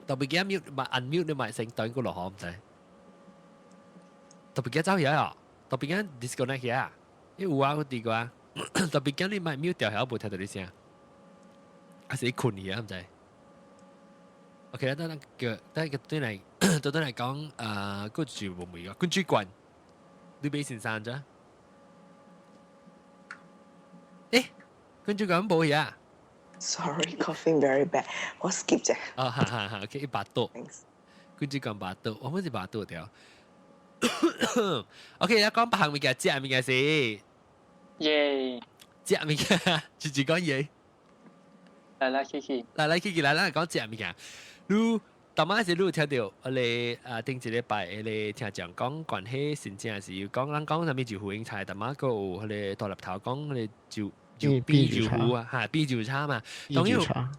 特別嘅 mute 咪 unmute 你咪成短個落河唔使，特別嘅走嘢啊，特別嘅 disconnect 嘢啊，因為有啊好啲啩，特別嘅你咪 mute 掉係冇聽到啲聲，還是困嘢唔使。OK 啦，等嚟講，跟住會唔會噶？跟住棍，你俾先生咋？誒，跟住咁冇嘢啊 ？Sorry, coughing very bad。我 skip 啫。啊哈 ，OK， 百度。跟住講百度，我好似百度條。OK， 而家講白物件，食物件事。耶！食物件，直接講嘢。來 Kiki， 來講食物件。你當晚時你有聽到我哋頂一禮拜你聽講關係先正是要講人講啥物就胡英菜，但嘛個我哋大粒頭講我哋就邊就胡啊嚇邊就差嘛。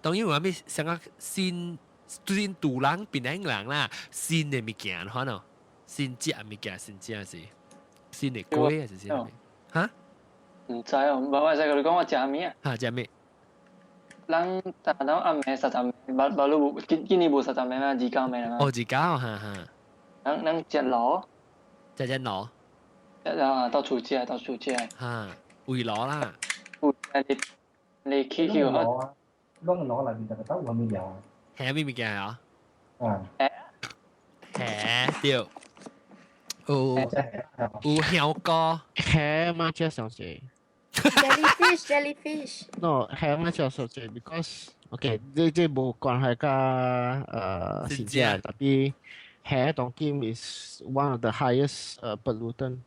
當然話咩成個先杜人變英人啦，先嘅物件可能先食物件先正是先嘅龜還是先嘅嚇？唔知哦，我係佢講我食咩啊？食咩？人但係暗暝實在馬路今年冇實在咩啦，自交咩啦？哦，自交哈。人隻螺，隻螺，到處食。嚇，會螺啦。你 Q 啊？攞螺嚟就得我咪有。係咩物件啊？係對。有香菇。係嘛？即係上次。Jellyfish. No, 係咪就實際 because OK，呢冇關係㗎先知，特別係當金 is one of the highest pollutant。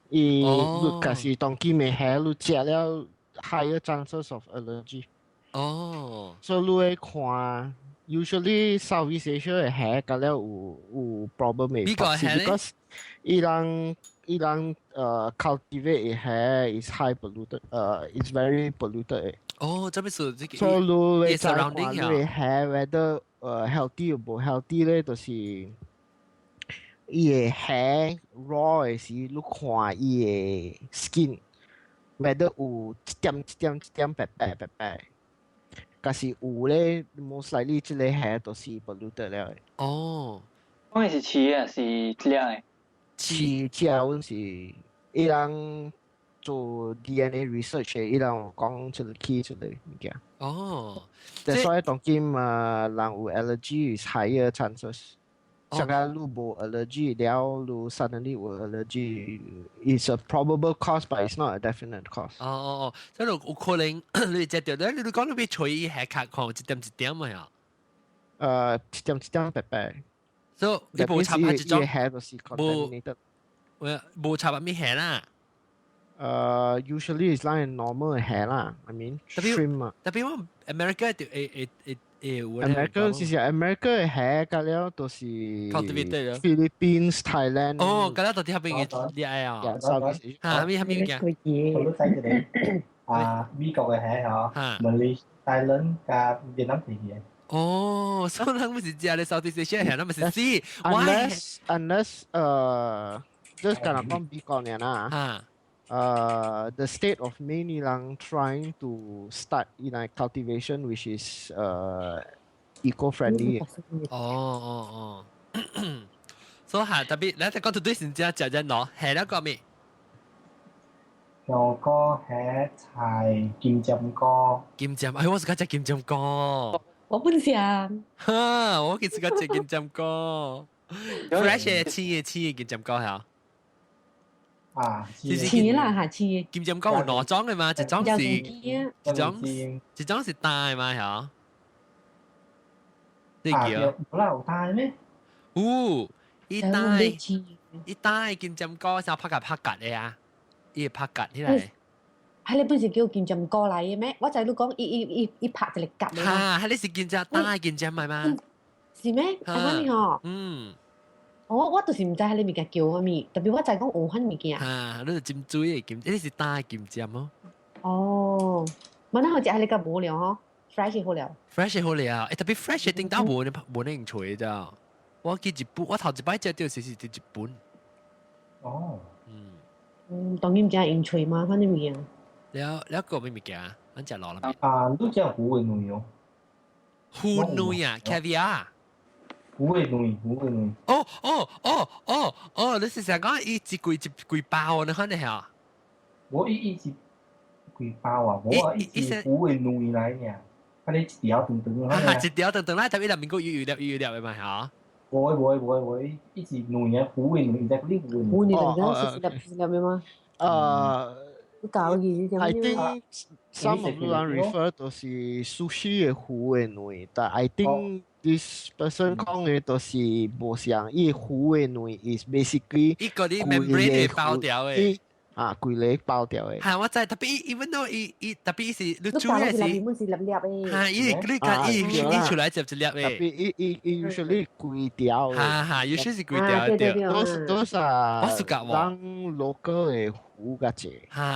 假使當金嘅係你食了 higher chances of allergy。所以你會看 usually Southeast Asia 嘅係㗎了有 problem 嘅。邊個係咧？ because 伊朗cultivate 嘅係 is high polluted， it's very polluted。哦，這邊是這個。所以你會再看你嘅係 whether healthy 與唔 healthy 咧，就是伊嘅係 raw 嘅時，你看伊嘅 skin， whether 有一點白，假是有咧 ，most likely 即個係都是 polluted 了嘅。哦，講嘅是飼啊，是隻嘅。飼隻阮是伊人做 DNA research 嘅，伊人講出嚟起出嚟物件。哦，但所以當今人有 allergy is higher chances。像個你無 allergy 了，你 suddenly 有 allergy is a probable cause but it's not a definite cause。即係有可能你食到咧，你講你俾吹伊下卡看一點嘛呀？一點白。所以你冇插下一種，冇插下咩下啦？Usually is like normal hair 啦 ，I mean trim 啊。特別我 America 就America 其實 America 嘅hair 嗰了都是 Philippines、Thailand。哦，嗰了到底係邊個啲哎啊？係咩嘅？我都睇佢哋美國嘅 hair 嗬，Malaysia、Thailand 加越南地嘅。哦，所以佢們是食咧 Southeast Asia 嘅，佢們是試。Unless 就是講美國人啊。The state of Maine ilang trying to start in a cultivation which is eco-friendly. 所以係特別，你睇講到對先至隻攞，係一個咩？有個係柴金針菇。金針，哎，我是講隻金針菇。我本想。哈，我其實講隻金針菇。fresh 嘅黐嘅金針菇係。黐啦嚇黐，金針菇有兩種嘅嘛，一種是大嘛嚇，呢叫冇啦，有大咩？伊大金針菇就拍格嘅啊，伊拍格起嚟。係你本時叫金針菇嚟嘅咩？我就係你講伊拍一個格嘅。嚇，係你是金針大金針係嘛？是咩？係咪你嗬？我就是唔知喺你物件叫乜物，特別我就係講有款物件。你就尖水嘅金，呢是大金針咯。哦，問下我只係你個無聊嗬 ，fresh 好聊。fresh 好聊，特別 fresh 頂到冇興趣咋。我記一本，我頭一擺食到是第一本。哦。當然唔知係興趣嘛，反正物件。了個咩物件？咱食落啦。都食虎嘅女哦。虎女啊 ，caviar。虎嘅女。你是成講一幾包你看你係啊？我一幾包啊，我一隻虎嘅女嚟嘅，佢哋一條長啦。一條長啦，特別入面個魚嘅嘛嚇。我一隻女嘅虎嘅女，但係嗰啲虎女是入面嗎？搞嘢 I think some of them refer to 是 sushi 嘅虎嘅女，但 I think。This person 講嘅都是無像，伊虎嘅內 is basically 一個啲 membrane 包掉嘅，攰嚟包掉嘅。係我知，特別 even though 伊特別是你煮嘅時，係粒嘅。係伊出來就粒嘅。特別伊 usually 攰掉嘅。usually 是攰掉嘅。都是我暑假喎。當 local 嘅虎嘅啫。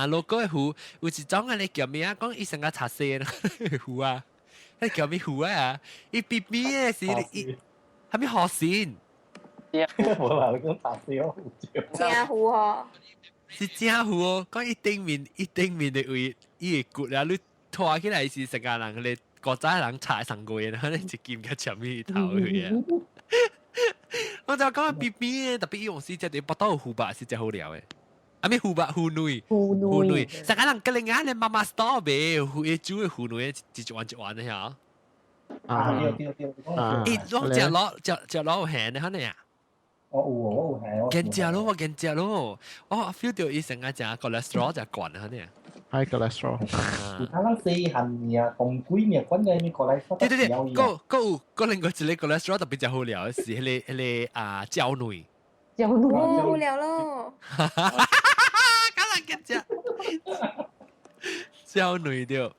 local 嘅虎，有一種嘅你叫咩啊？講伊成個茶色嘅虎啊。你叫咩虎啊？伊邊邊嘅是伊，係咪河線？冇話你講白色虎椒。正虎嗬。是正虎哦，講伊頂面嘅位，伊嘅骨啊，你拖起來是成個人咧，國仔人踩上過嘅，可能一劍嘅前面頭去啊。我就講邊邊嘅，特別伊用是隻啲不到虎吧，是隻好料嘅。啊咩虎女，成個人個另外咧媽媽 store 唄，虎嘅煮嘅虎女一碗嘅嚇。伊攞隻攞有鹹嘅可能啊。我有見隻咯，我 feel 到伊成個隻 cholesterol 就慣可能。係 cholesterol。睇啦，四行呀，同鬼面滾嘅咩 cholesterol？對，個另外一個 cholesterol 特別就好料，是迄個椒女。好料咯。椒女掉，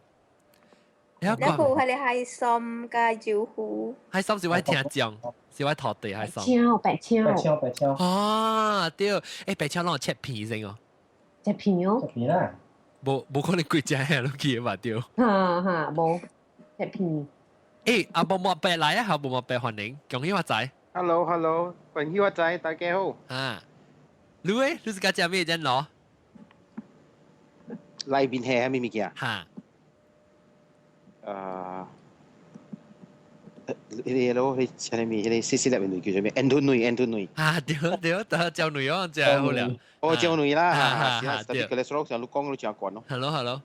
然後佢哋係心嘅招呼，係心是位聽講，是位土地係心。白超。哦，對，白超攞切片先哦。切片哦。切片啦。冇可能貴隻係攞嘅嘛掉。冇切片。冇白來啊，冇白歡迎，恭喜發財。Hello，恭喜發財，大家好。你是家食咩人攞？內邊係咩物件？嚇。你咯，你前面你細細粒嘅女叫做咩？煙吞女。啊，對，得椒女哦，真係好了。哦，椒女啦，對。但係cholesterol上你講你真慣咯。Hello。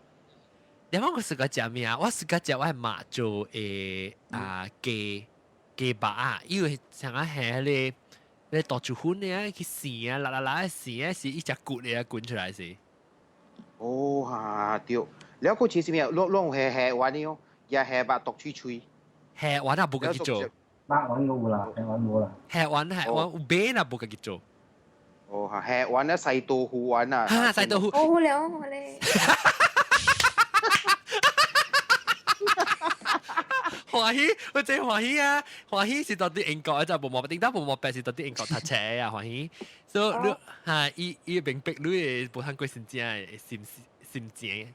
點解我試過食咩啊？我試過食我係買做雞巴啊，因為成日係你剁住款咧，去洗啊，辣洗啊，是一隻骨嚟啊，滾出來是。哦，嚇對。แล้วก็ชีสิ咩？ลองแห่วันนี้อย่าแห่บาตกชุยแห่วันอ่ะบุกกิโจบ้าวันงูล่ะแห่วันงูล่ะแห่วันเบน่ะบุกกิโจโอ้แห่วันน่ะใส่โตหูวันน่ะใส่โตหูโอ้แล้วเลย華喜，我真華喜啊！華喜是到啲英國就冇點解冇白是到啲英國讀冊啊？華喜，所以你嚇伊明白你嘅冇通過先正心情，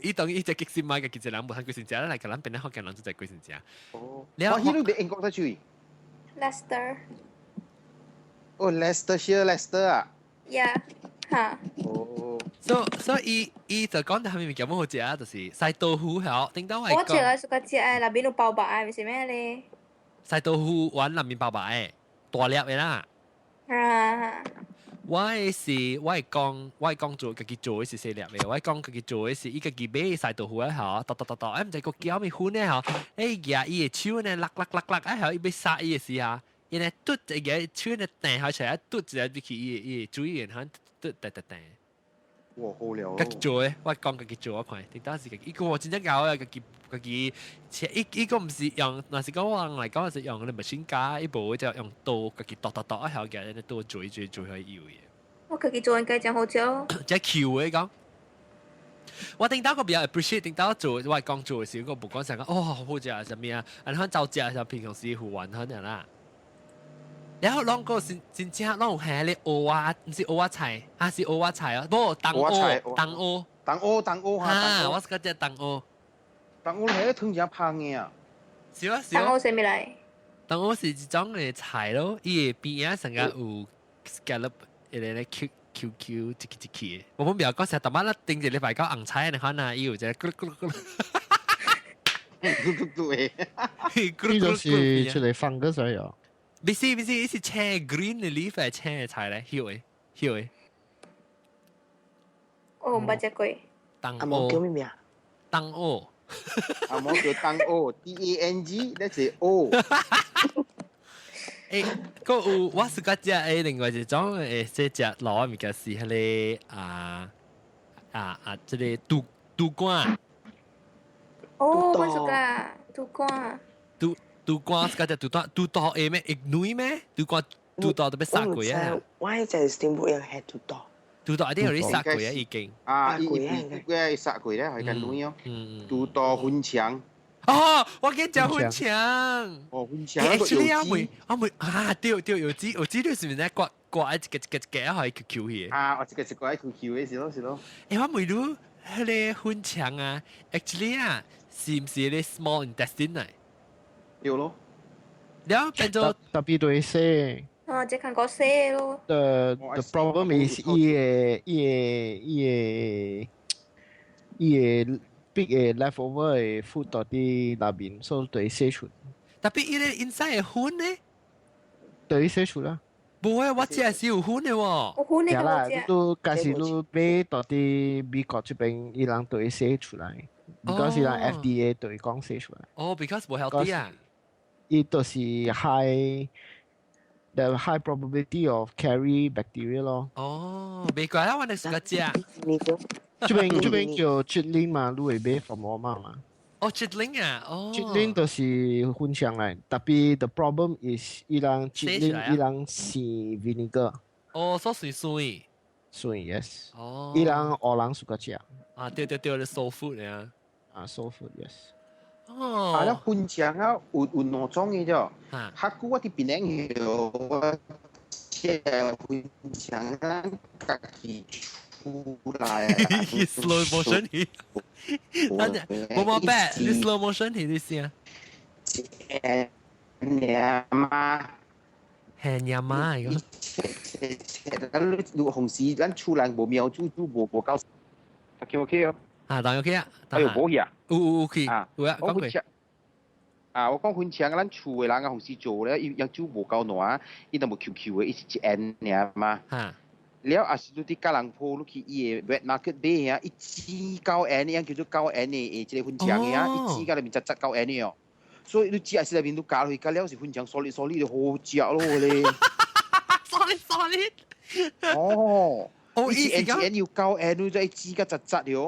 你當伊只激心買嘅其實人冇通過先正，嚟個人變得好嘅人就係過先正。哦，華喜你喺英國讀書 ？Leicester。哦 ，Leicester 啊。Yeah，嚇。哦。所以就講到後面咁好食啊，就是西豆腐係，頂到係講。我食嘅係個食誒，入邊有包白誒，唔係咩咧？西豆腐丸入面包白誒，大粒嘅啦。我係講做自己做嘅是細粒嘅，我係講自己做嘅是伊自己買西豆腐誒嚇，誒唔知個膠咪粉咧嚇，誒夾伊嘅手咧，勒誒嚇，伊要殺伊嘅時嚇，因為嘟一個手咧掟開出來，嘟一下比起伊注意人嚇，嘟掟。哇，好了！自己做嘅，我講自己做一塊，定當時伊個我真正搞啊，自己切，伊個唔是用，若是講我嚟講係用嗰啲 machine 架，伊部就用刀自己剁一下嘅，你刀做可以搖嘅。我自己做應該真好食咯。即係橋嘅講，我定當個比較 appreciate，定當做我講做嘅時候，我冇講成個哦好好食啊，什麼啊，然後就食就平常時胡玩可能啦。然後啷個真正啷係你蚵啊，唔是蚵仔菜，啊是蚵仔菜啊，不當蚵嚇，我是嗰隻當蚵係通常胖嘅啊，是啊，當蚵係咩嚟？當蚵是一種嘅菜咯，伊嘅邊啊成個有 scallop， 一個 Q 一嘅，我們表講成特晚啦，定住你排講紅菜你看啊，伊有隻咕嚕咕嚕，呢種是出嚟放嗰時候。唔是，伊是青 green 嘅 leaf 係青嘅菜咧，曉嘅。我唔捌食過。當阿毛叫咩名啊？當蚵。阿毛叫當蚵 ，DANG，那是蚵。個有我是個隻另外一種即隻老物件是迄個即個杜冠。哦，我識噶杜冠。杜瓜嗰隻杜多誒咩？女咩？杜瓜杜多都俾殺過啊！我係就係點會有係杜多？杜多一定有啲殺過啊已經。啊，伊殺過咧，係個女哦。杜多粉腸。哦，我見叫粉腸。哦，粉腸。actually 我妹啊，對，有資料上面咧掛一個係 QQ 嘅。啊，我一個掛 QQ 嘅，是咯。誒，我妹都迄個粉腸啊 ，actually 啊，是唔是啲 small intestine 嚟？有咯，了變做特別對些。啊，只看過些咯。The problem is 伊big 嘅 leftover 嘅 food 到啲那邊，所以對些出。特別伊個 inside 嘅粉呢？對些出啦。唔會，我只係少粉嘅喎。有粉嘅啦，都假使你買到啲美國這邊，伊人對些出來。because 伊人 FDA 對講些出來。哦 ，because 冇 healthy 啊。伊都是 the high probability of carry bacteria 咯。哦，美國啦，我哋食個隻。這邊叫 chitlin 嘛，你會買 from 我媽嘛？哦 ，chitlin 啊，哦。chitlin 都是粉腸嚟，特別 the problem is 伊人 chitlin 伊人是 vinegar。哦，所以酸。酸 yes。哦。伊人荷蘭食個食。啊，對，你 soul food 啊。啊 soul food yes。哦。啊，那粉腸啊，有兩種嘅啫。嚇古我啲邊樣嘢，即係粉腸啊，家己出來。slow motion 去。冇 bad，你 slow motion 去啲先啊。娘媽。係娘媽嚟個。咱紅時，咱厝人無苗豬無夠。OK 哦。當然 OK 啊。哎呦，冇呀。有去。有啊，講佢。我講分享咱厝嘅人啊，好似做咧，伊煮無夠耐，伊都冇 QQ 嘅，伊是一 N 爾嘛。แล้วอาศัยที่กำลังพูดที่เวทมาร์เก็ตเบย์อีจีเก้าแอนนี่ยังคือเก้าแอนนี่จะได้หุ่นเชียงเนี่ยอีจีก็เลยมีจัดเก้าแอนนี่อ๋อ所以你จีอาศัยเป็นตัวกาลที่กาแล้วสิหุ่นเชียง solid เลยโหเจ้าเลย solid 哦อีจีเอ็นอยู่เก้าแอนนี่จะอีจีก็จัดเดียว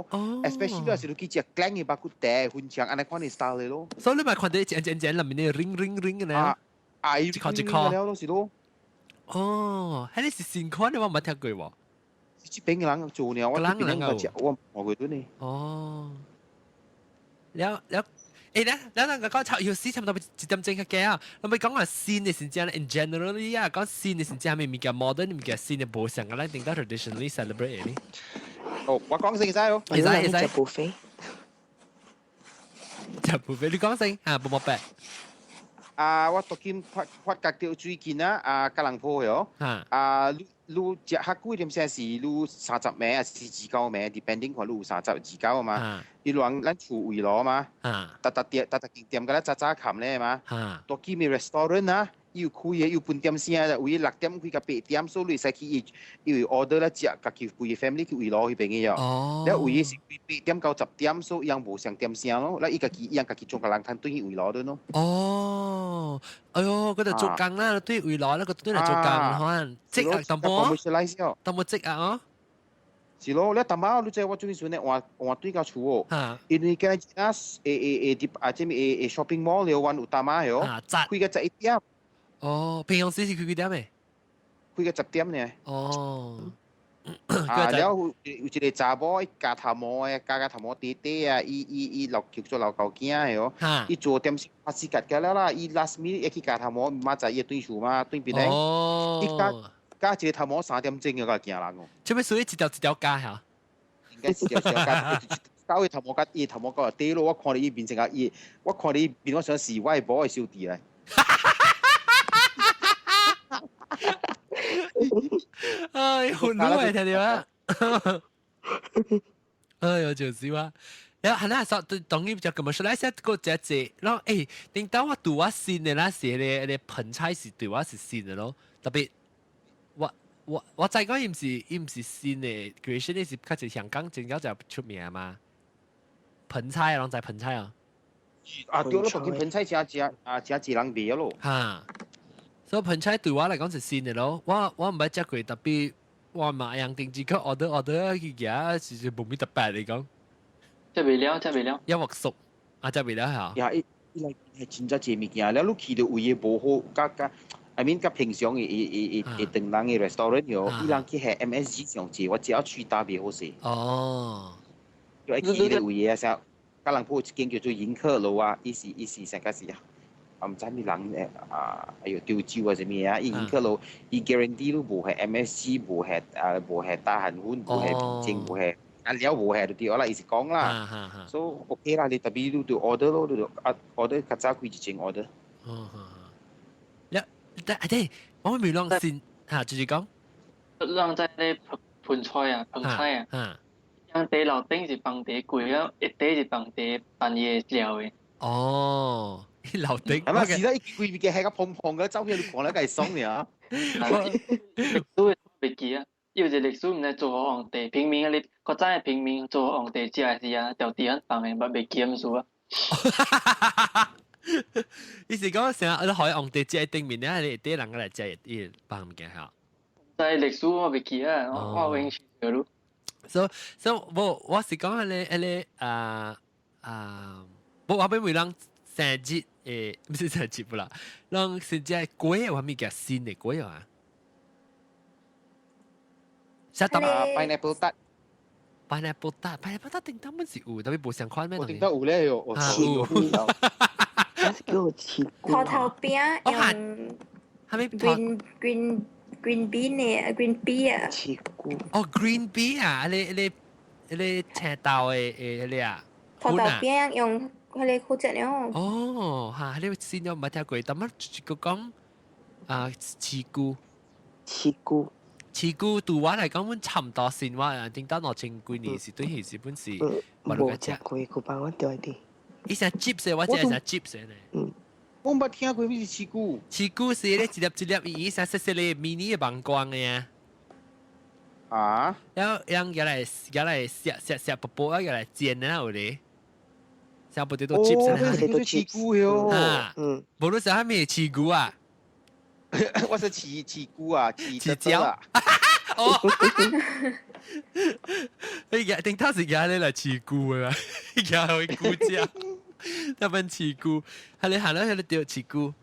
especially อาศัยที่จีแกล้งบักกุแต่หุ่นเชียงอันนั้นความสไตล์เลย咯所以你咪看到一陣裡面嘅 ring 嘅咧一靠แล้ว咯是咯迄你是新款的，我冇聽過喎。是邊個人做呢？我邊個人我冇去到呢。แล้วนั่นก็ชาวยูซีทำตัวเป็นจิตจำเจงแก่เราไม่講話線嘅先至，in generally 啊，講線嘅先至係咪มี嘅 modern มี嘅線嘅冇成嘅咧，定得 traditionally celebrate 呢？我講先曬喎。係。食 buffet。食 buffet，你講先冇白。我讀見發覺到最近吉隆坡喎，你食客貴點些是你30名還是29名 ，depending 看你有30 29啊嘛，你讓咱厝圍攞嘛，特店嗰啲早冚咧嘛，讀見咪 restaurant 啊。要開嘅要半點先啊，為6點開到8點，所以你使去要 order 咧食，家己規個 family 去圍攞去邊嘅樣。แล้ว為是8點到10點，所以樣無上點先咯。แล้ว家己做個人攤對圍攞咯。哎呦，嗰度做工啦，對圍攞咧，嗰度嚟做工，可能積壓淡薄，淡薄積壓哦。是咯，你淡薄你知我最近咧換對個厝哦，因為今日即係shopping mall 了，換有淡薄喎，開個11點。平常時是幾點嘅？開個10點呢。แล้ว有一個查某加頭毛嘅，加頭毛弟弟啊，伊落叫做老狗囝嘅哦，伊做點拍時間嘅啦，伊 last minute 一去加頭毛，媽仔伊對厝嘛，對邊咧？伊加一個頭毛3點鐘嘅個驚人哦。做咩屬於一條加嚇？應該一條加。搞佢頭毛加伊頭毛個低咯，我看你伊變成啊伊，我看你變我想是我係寶嘅小弟咧。混亂嚟聽到啊！呦，就是話，然後那時候當然就咁樣說，那些個只隻，然後等到我對我新嘅那些咧盆菜是對我是新嘅咯，特別我再講伊唔是新嘅 creation， 是較係香港真係出名嘛，盆菜啊，攏知盆菜啊。對咯，當然盆菜真人賣咯。所以盆菜對我嚟講是新嘅咯，我唔係食過，特別我買樣定住佢 order 去嘢，是冇咩特別嚟講。食未了。一鑊熟食未了嚇。伊係真真濟物件，แล้ว你去到位嘅無好，加I mean 甲平常嘅當人嘅 restaurant 伊人去係 MSG 上濟，我只要去打別好勢。就係去嘅位嘅時候，吉隆坡一間叫做迎客樓啊，伊是成個是啊。唔知咩人吊招啊，是咩啊？迎客樓，伊 guarantee 都無係 MSG， 無係大韓款，無係平正，無係料無係就對啦，意思講啦。所以 OK 啦，你特別你就 order 咯，你就order 較早幾隻 order。我未諗先繼續講。讓在啲盆菜啊，樣地樓頂是放地貴啊，一地是放地半夜料嘅。樓頂，係咪？是啦，佢嘅係個碰嘅，走起你講咧，梗係爽嘅啊！歷史未記啊，有隻歷史唔係做皇帝，平民啊，你個真係平民做皇帝只係啊，條地很放嘅，唔未記咁數啊。意思講成日海皇帝只係定面咧，你啲人嚟只係放唔嘅嚇。但係歷史我未記啊，我永遠記住。所以我是講你我俾每人生日唔是生日不啦，讓現在鬼我咪叫新嘅鬼啊。pineapple tart 定當乜是有，特別冇相關咩？我定得有咧有，叫切頭餅用 green bean 嘅 green bee 啊，切菇。green bee 啊，你青豆嘅你啊，頭餅用。佢哋好食咯。你先有唔係聽過，但乜個講刺菇，刺菇對我嚟講，阮差唔多先話，頂到2000幾年是對佢是本是冇食過，佢幫我對啲。伊食 chips 我只係食 chips 呢。我冇聽過咩是刺菇。刺菇是咧一粒一粒，伊食細細粒 mini 嘅芒光嘅呀。啊？然後用嚟削薄薄啊，嚟煎啊有咧。像不得都 chips 呢？哦，都刺菇喲。啊，無你食下咩刺菇啊？我是刺菇啊，刺椒啊。哦，你頂頭時間你嚟刺菇啊？而家係菇椒，一份刺菇，係你行到去你掉刺菇，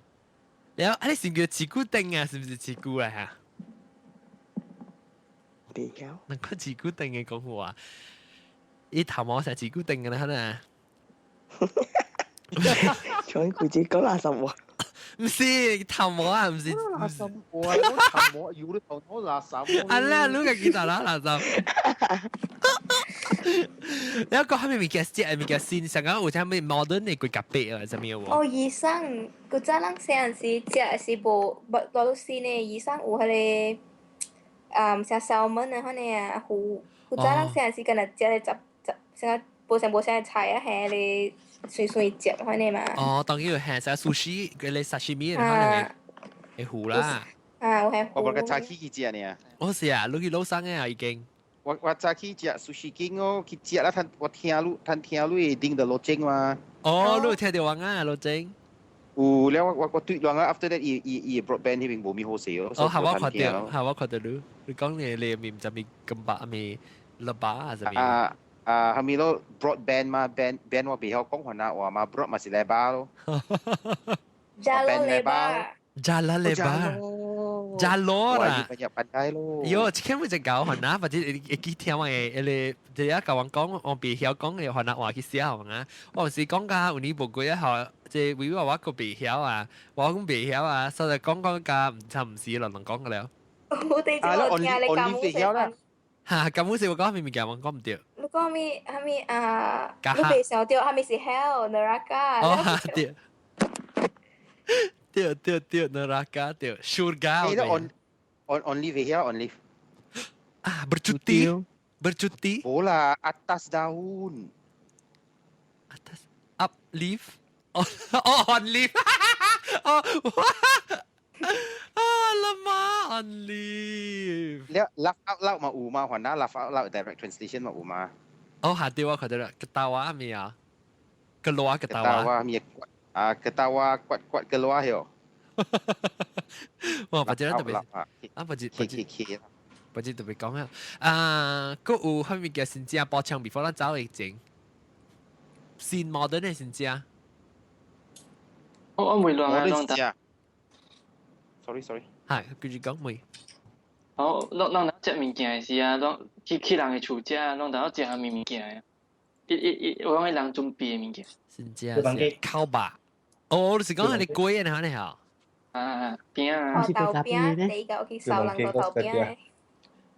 然後你是叫刺菇丁啊？是不是刺菇啊？嚇？未曉。能講刺菇丁嘅講話，你頭毛成刺菇丁嘅啦，可能。講佢自己講垃圾話。唔是頭毛啊，唔是垃圾話，頭毛要你頭毛垃圾。啊啦，你個記得啦，垃圾。你個係咪物件即係物件新？上個有啲咩 modern 嘅佢夾背啊？係咩喎？哦，醫生，佢早人細陣時食是無攞到新嘅，醫生有迄個食 salmon 啊，可能啊，佢早人細陣時跟住食嚟食無成嘅菜啊，係你。碎食可能嘛？哦，當然係食 sushi，佢哋 sashimi 可能係糊啦。啊，我係糊。我早起去食呢。我是啊，你去樓上嘅啊已經。我早起食 sushi 經哦，去食啦，我聽你聽到羅精嘛。哦，你聽到話啊，羅精。有了，我對兩個 after that 伊 broadband 嗰邊冇咩好勢咯。哦，係我看到你講你面就面咁白面立巴啊，就面。係咪咯 broadband 嘛 band 我比較講話那話嘛 broad 嘛是嚟巴咯。Jalan lebar啦。banyak pandai lo. Yo, kan mo jaga ho na, pa di kita wa ele dia kawan kong on bi hiao kong le ho na wa ki sia ho na. O si kong ka uni bo go ya ho, je wi wa ko bi hiao啊，我講bi hiao啊，所以講㗎唔差唔是能講㗎了。我哋就聽你講冇嚇，咁好似我講咪咪講講唔掉。你講咪係咪啊？你被上掉係咪是 hell neraka？哦，掉。Tiup neraka, tiup surga. On live here, on live. Ah, bercuti. Bola atas daun. Atas up leaf. Oh, on leaf. Oh, lemah on leaf. Laugh out loud 嘛有嘛，還那 laugh out loud direct translation 嘛有嘛。Oh, hati wa kada ketawa mi ya. Keluar ketawa. Ketawa mi ketawa kuat-kuat keluar yo. Wah, baju tu baju. Ah, baju tu baju 講啊。嗰有係咪叫新加坡槍 before 咱走嚟整？新 modern 嘅新加。我未亂啊，弄得。Sorry。係，繼續講未？哦，弄得食物件是啊，弄去人嘅厝食，弄得食下物件。我講人準備嘅物件。新加烤吧。哦，你是講係你龜嘅，你好。邊啊？頭豆邊，你個去燒人個頭邊。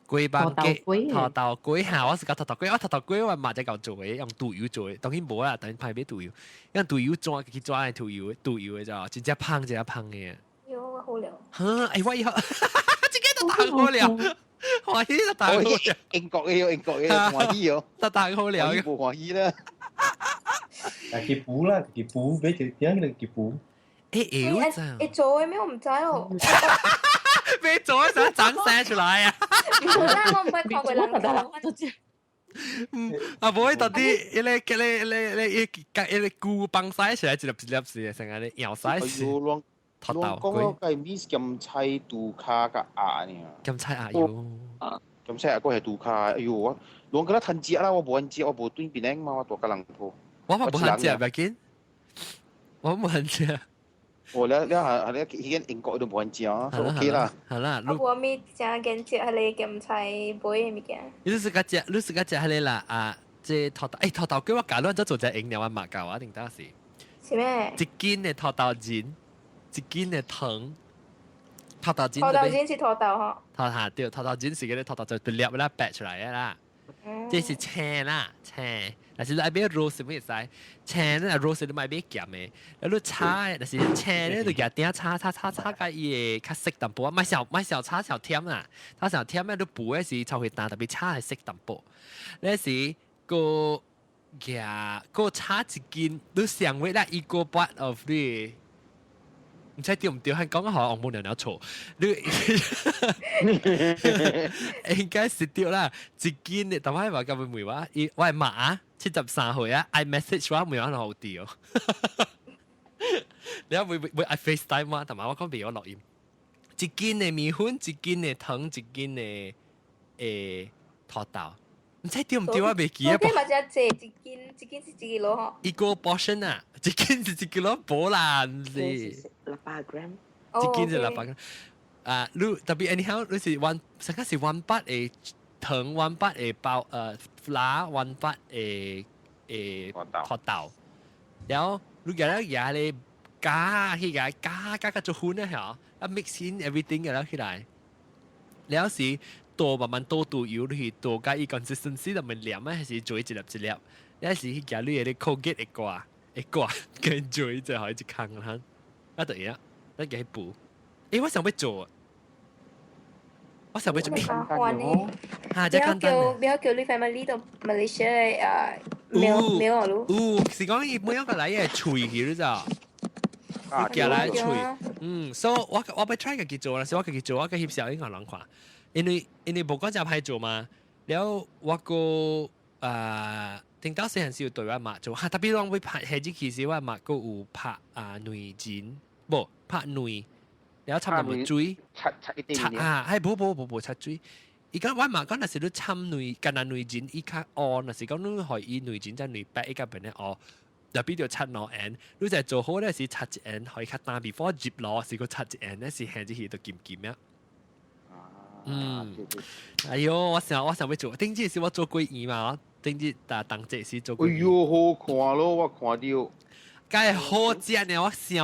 龜班雞，頭豆龜嚇，我是講頭豆龜，我頭豆龜我買隻嚿做嘅，用豆油做嘅，當然冇啦，等派俾豆油，因為豆油裝佢裝係豆油嘅咋，真正香嘅。喲，好料。嚇！哎，我以後自己都打好料，華姨都打好料。英國嘅華姨哦，都打好料。冇華姨啦。Kaki pú啦, kaki pú, biết chữ tiếng là kaki pú. yếu sao? Trời咩我唔知咯。咩做啊？想整聲出來啊！唔啦，我唔會講佢兩個。啊，唔會特啲，你菇崩晒出來，一粒是成日你搖晒是。頭豆龜。講係 miss 咁菜杜卡個鴨呢？咁菜鴨喲。咁菜鴨個係杜卡，哎呦我，攞個啦吞隻啦，我冇吞隻，我冇對邊嘛，我多個人鋪。我冇恨隻咪見，我冇恨隻。我咧喺英國都冇恨隻啊，就 OK 啦。係啦，我咪正見隻係你咁菜杯嘅物件。你是個隻係你啦啊！即頭豆，頭豆龜我搞亂咗做隻飲料啊，麻膠啊定得是？是咩？一斤嘅頭豆尖，一斤嘅糖。頭豆尖是頭豆嗬。頭下掉頭豆尖是嗰啲頭豆就粒粒白出嚟嘅啦。這是青啦，青。但是你買 rose 咩使？青咧 rose 你買咩鹹嘅？你炒但是青咧就夾點炒個伊較色淡薄啊，買小炒小甜啦，炒小甜咧你補嘅是炒會淡，特別炒係色淡薄。你是個夾個炒一件，你上位啦一個 part of 你。唔知對唔對？係講得好，我冇聊錯。你應該是對啦。一件你但係話咁樣唔話，我係馬73歲啊 ，I message 話唔話好啲哦。你會 I FaceTime 啊，同埋我講俾我錄音。一件嘅米粉，一件嘅糖，一件嘅土豆。唔知對唔對啊？未記啊。OK，或者借一件是幾多嗬？一個 portion 啊，一件是幾多波啦？800 gram。一件是800 gram。啊，你特別 anyhow， 你是成個是1 baht 嘅糖，1 baht 嘅包flour，1 baht 嘅土豆。然後你而家嘢你加起來加做混咧嚇，啊 mix in everything 嘅啦起來，然後是。多慢慢多油去多加伊 consistency 就咪黏啊，還是做一粒一粒。有時去家裡啲 Colgate 一掛，跟做就可以一坑啦。啊對呀，那個去補。誒，我想要做啊！我想要做咩？嚇，真簡單。不要叫你 family 到 Malaysia 嘅沒有咯。是講伊每一個來嘅脆去你知道？夾來脆。所以我要 try 個去做啦，所以我去做，我個翕相應該人看。因為無講就歹做嘛，然後我個聽到細漢時有對我媽做，特別講會拍下子其實我媽個有拍內剪，無拍內，然後插入水，插一點點，係冇插水。而家我媽講，若是你插內，干那內剪伊較惡，若是講你可以內剪在內白伊個邊咧惡，特別要插落眼，你就做好咧是插一眼可以較單 before 接落是個插一眼咧是下子去到劍呀。哎呦，我想要做，頂次是我做過年嘛，頂次當這是做過年。哎呦，好看咯，我看到。梗係好食呢，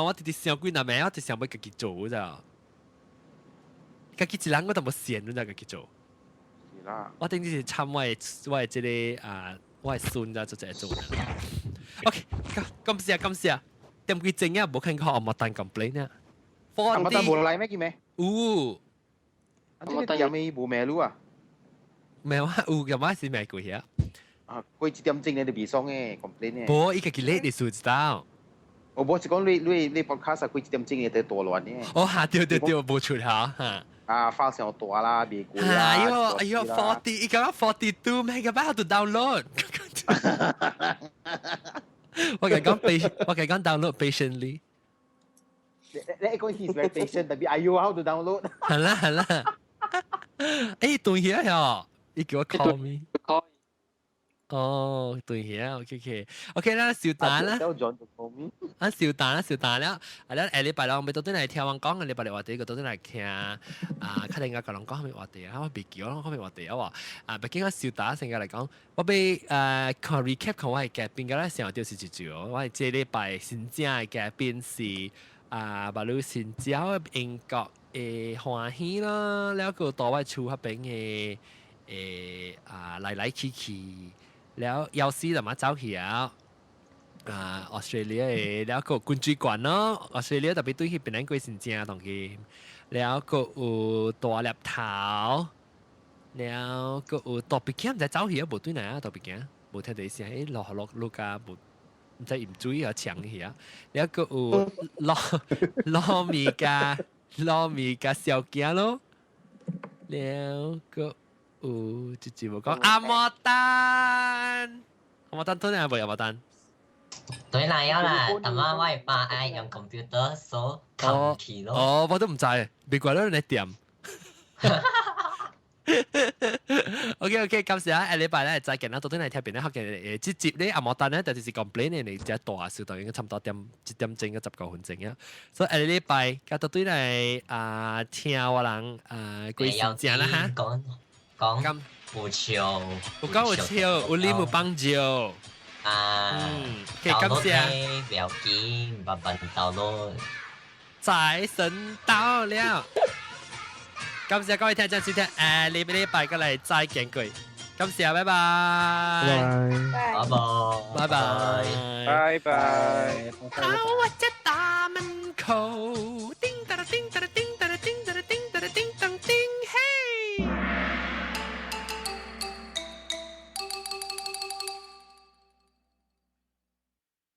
我直直想幾難咩，我直想要自己做咋。自己一人我都冇閒，你就自己做。是啦。我頂次是參我係這個我係孫咋做這做呢。OK，感謝，點幾正啊？冇看過我冇單 complain 啊。我冇單冇嚟咩叫咩？我但有咩冇咩路啊？沒有啊，有嘛是咩鬼啊？過幾點鐘你哋別爽嘅 complain 嘅。冇，依個幾叻你數知道。我冇是講你 podcast 過幾點鐘你哋多亂嘅。哦嚇，對，冇錯嚇嚇。發上大啦，別過啦。哎呦，40，依個42 megabyte to download。我講 download patiently。你講 he's very patient，但係 are you how to download？ 係啦。誒，對呀呀，你叫我 call me。哦，對呀 ，OK 啦，小蛋啦。小蛋啦。禮拜六我咪到底嚟聽我講嘅，禮拜六我哋個到底嚟聽確定個人講係咪話題啊？我別記我講係話題啊話畢竟我小蛋成日嚟講，我俾看 recap 看我係嘅邊個咧成日都是住我係這禮拜新正嘅嘅邊是馬路新椒英國歡喜啦，แล้วก็ต่อว่าชูเขาเป็นไล่ขี้แล้วยาวซีแต่มาเจ้าเขียวออสเตรเลียแล้วก็กุญจีกวนเนาะออสเตรเลียแต่ไปตุ้ยเป็นนั่งกุยสินเจียตรงนี้แล้วก็ตัวแลบเท้าแล้วก็ตัวปีเกียมจะเจ้าเขียวบุตุ้ยไหนอ่ะตัวปีเกียมบุเทเดสิให้รอลูกาบุ唔知唔注意啊，搶起啊！你一個有糯米加小雞咯，แล้วก็直接冇講阿莫丹都係冇阿莫丹。對啦，有啦，但係我係把愛用 computer 所撳起咯。哦，我都唔知，別怪咗你點。OK， 感謝啊！禮拜咧再見啦，到底係聽邊咧？學嘅接接咧阿莫丹咧，但係是 complain 嘅，你只大小當應該差唔多1點鐘嘅19分鐘啊。所以禮拜到底係聽我人貴時間啦嚇。講有笑，有講有笑，有禮有幫助。感謝。不要緊，慢慢到咯。財神到了。感謝各位聽眾收聽，禮拜過嚟再見佢。感謝，拜拜。拜拜。我只大門口。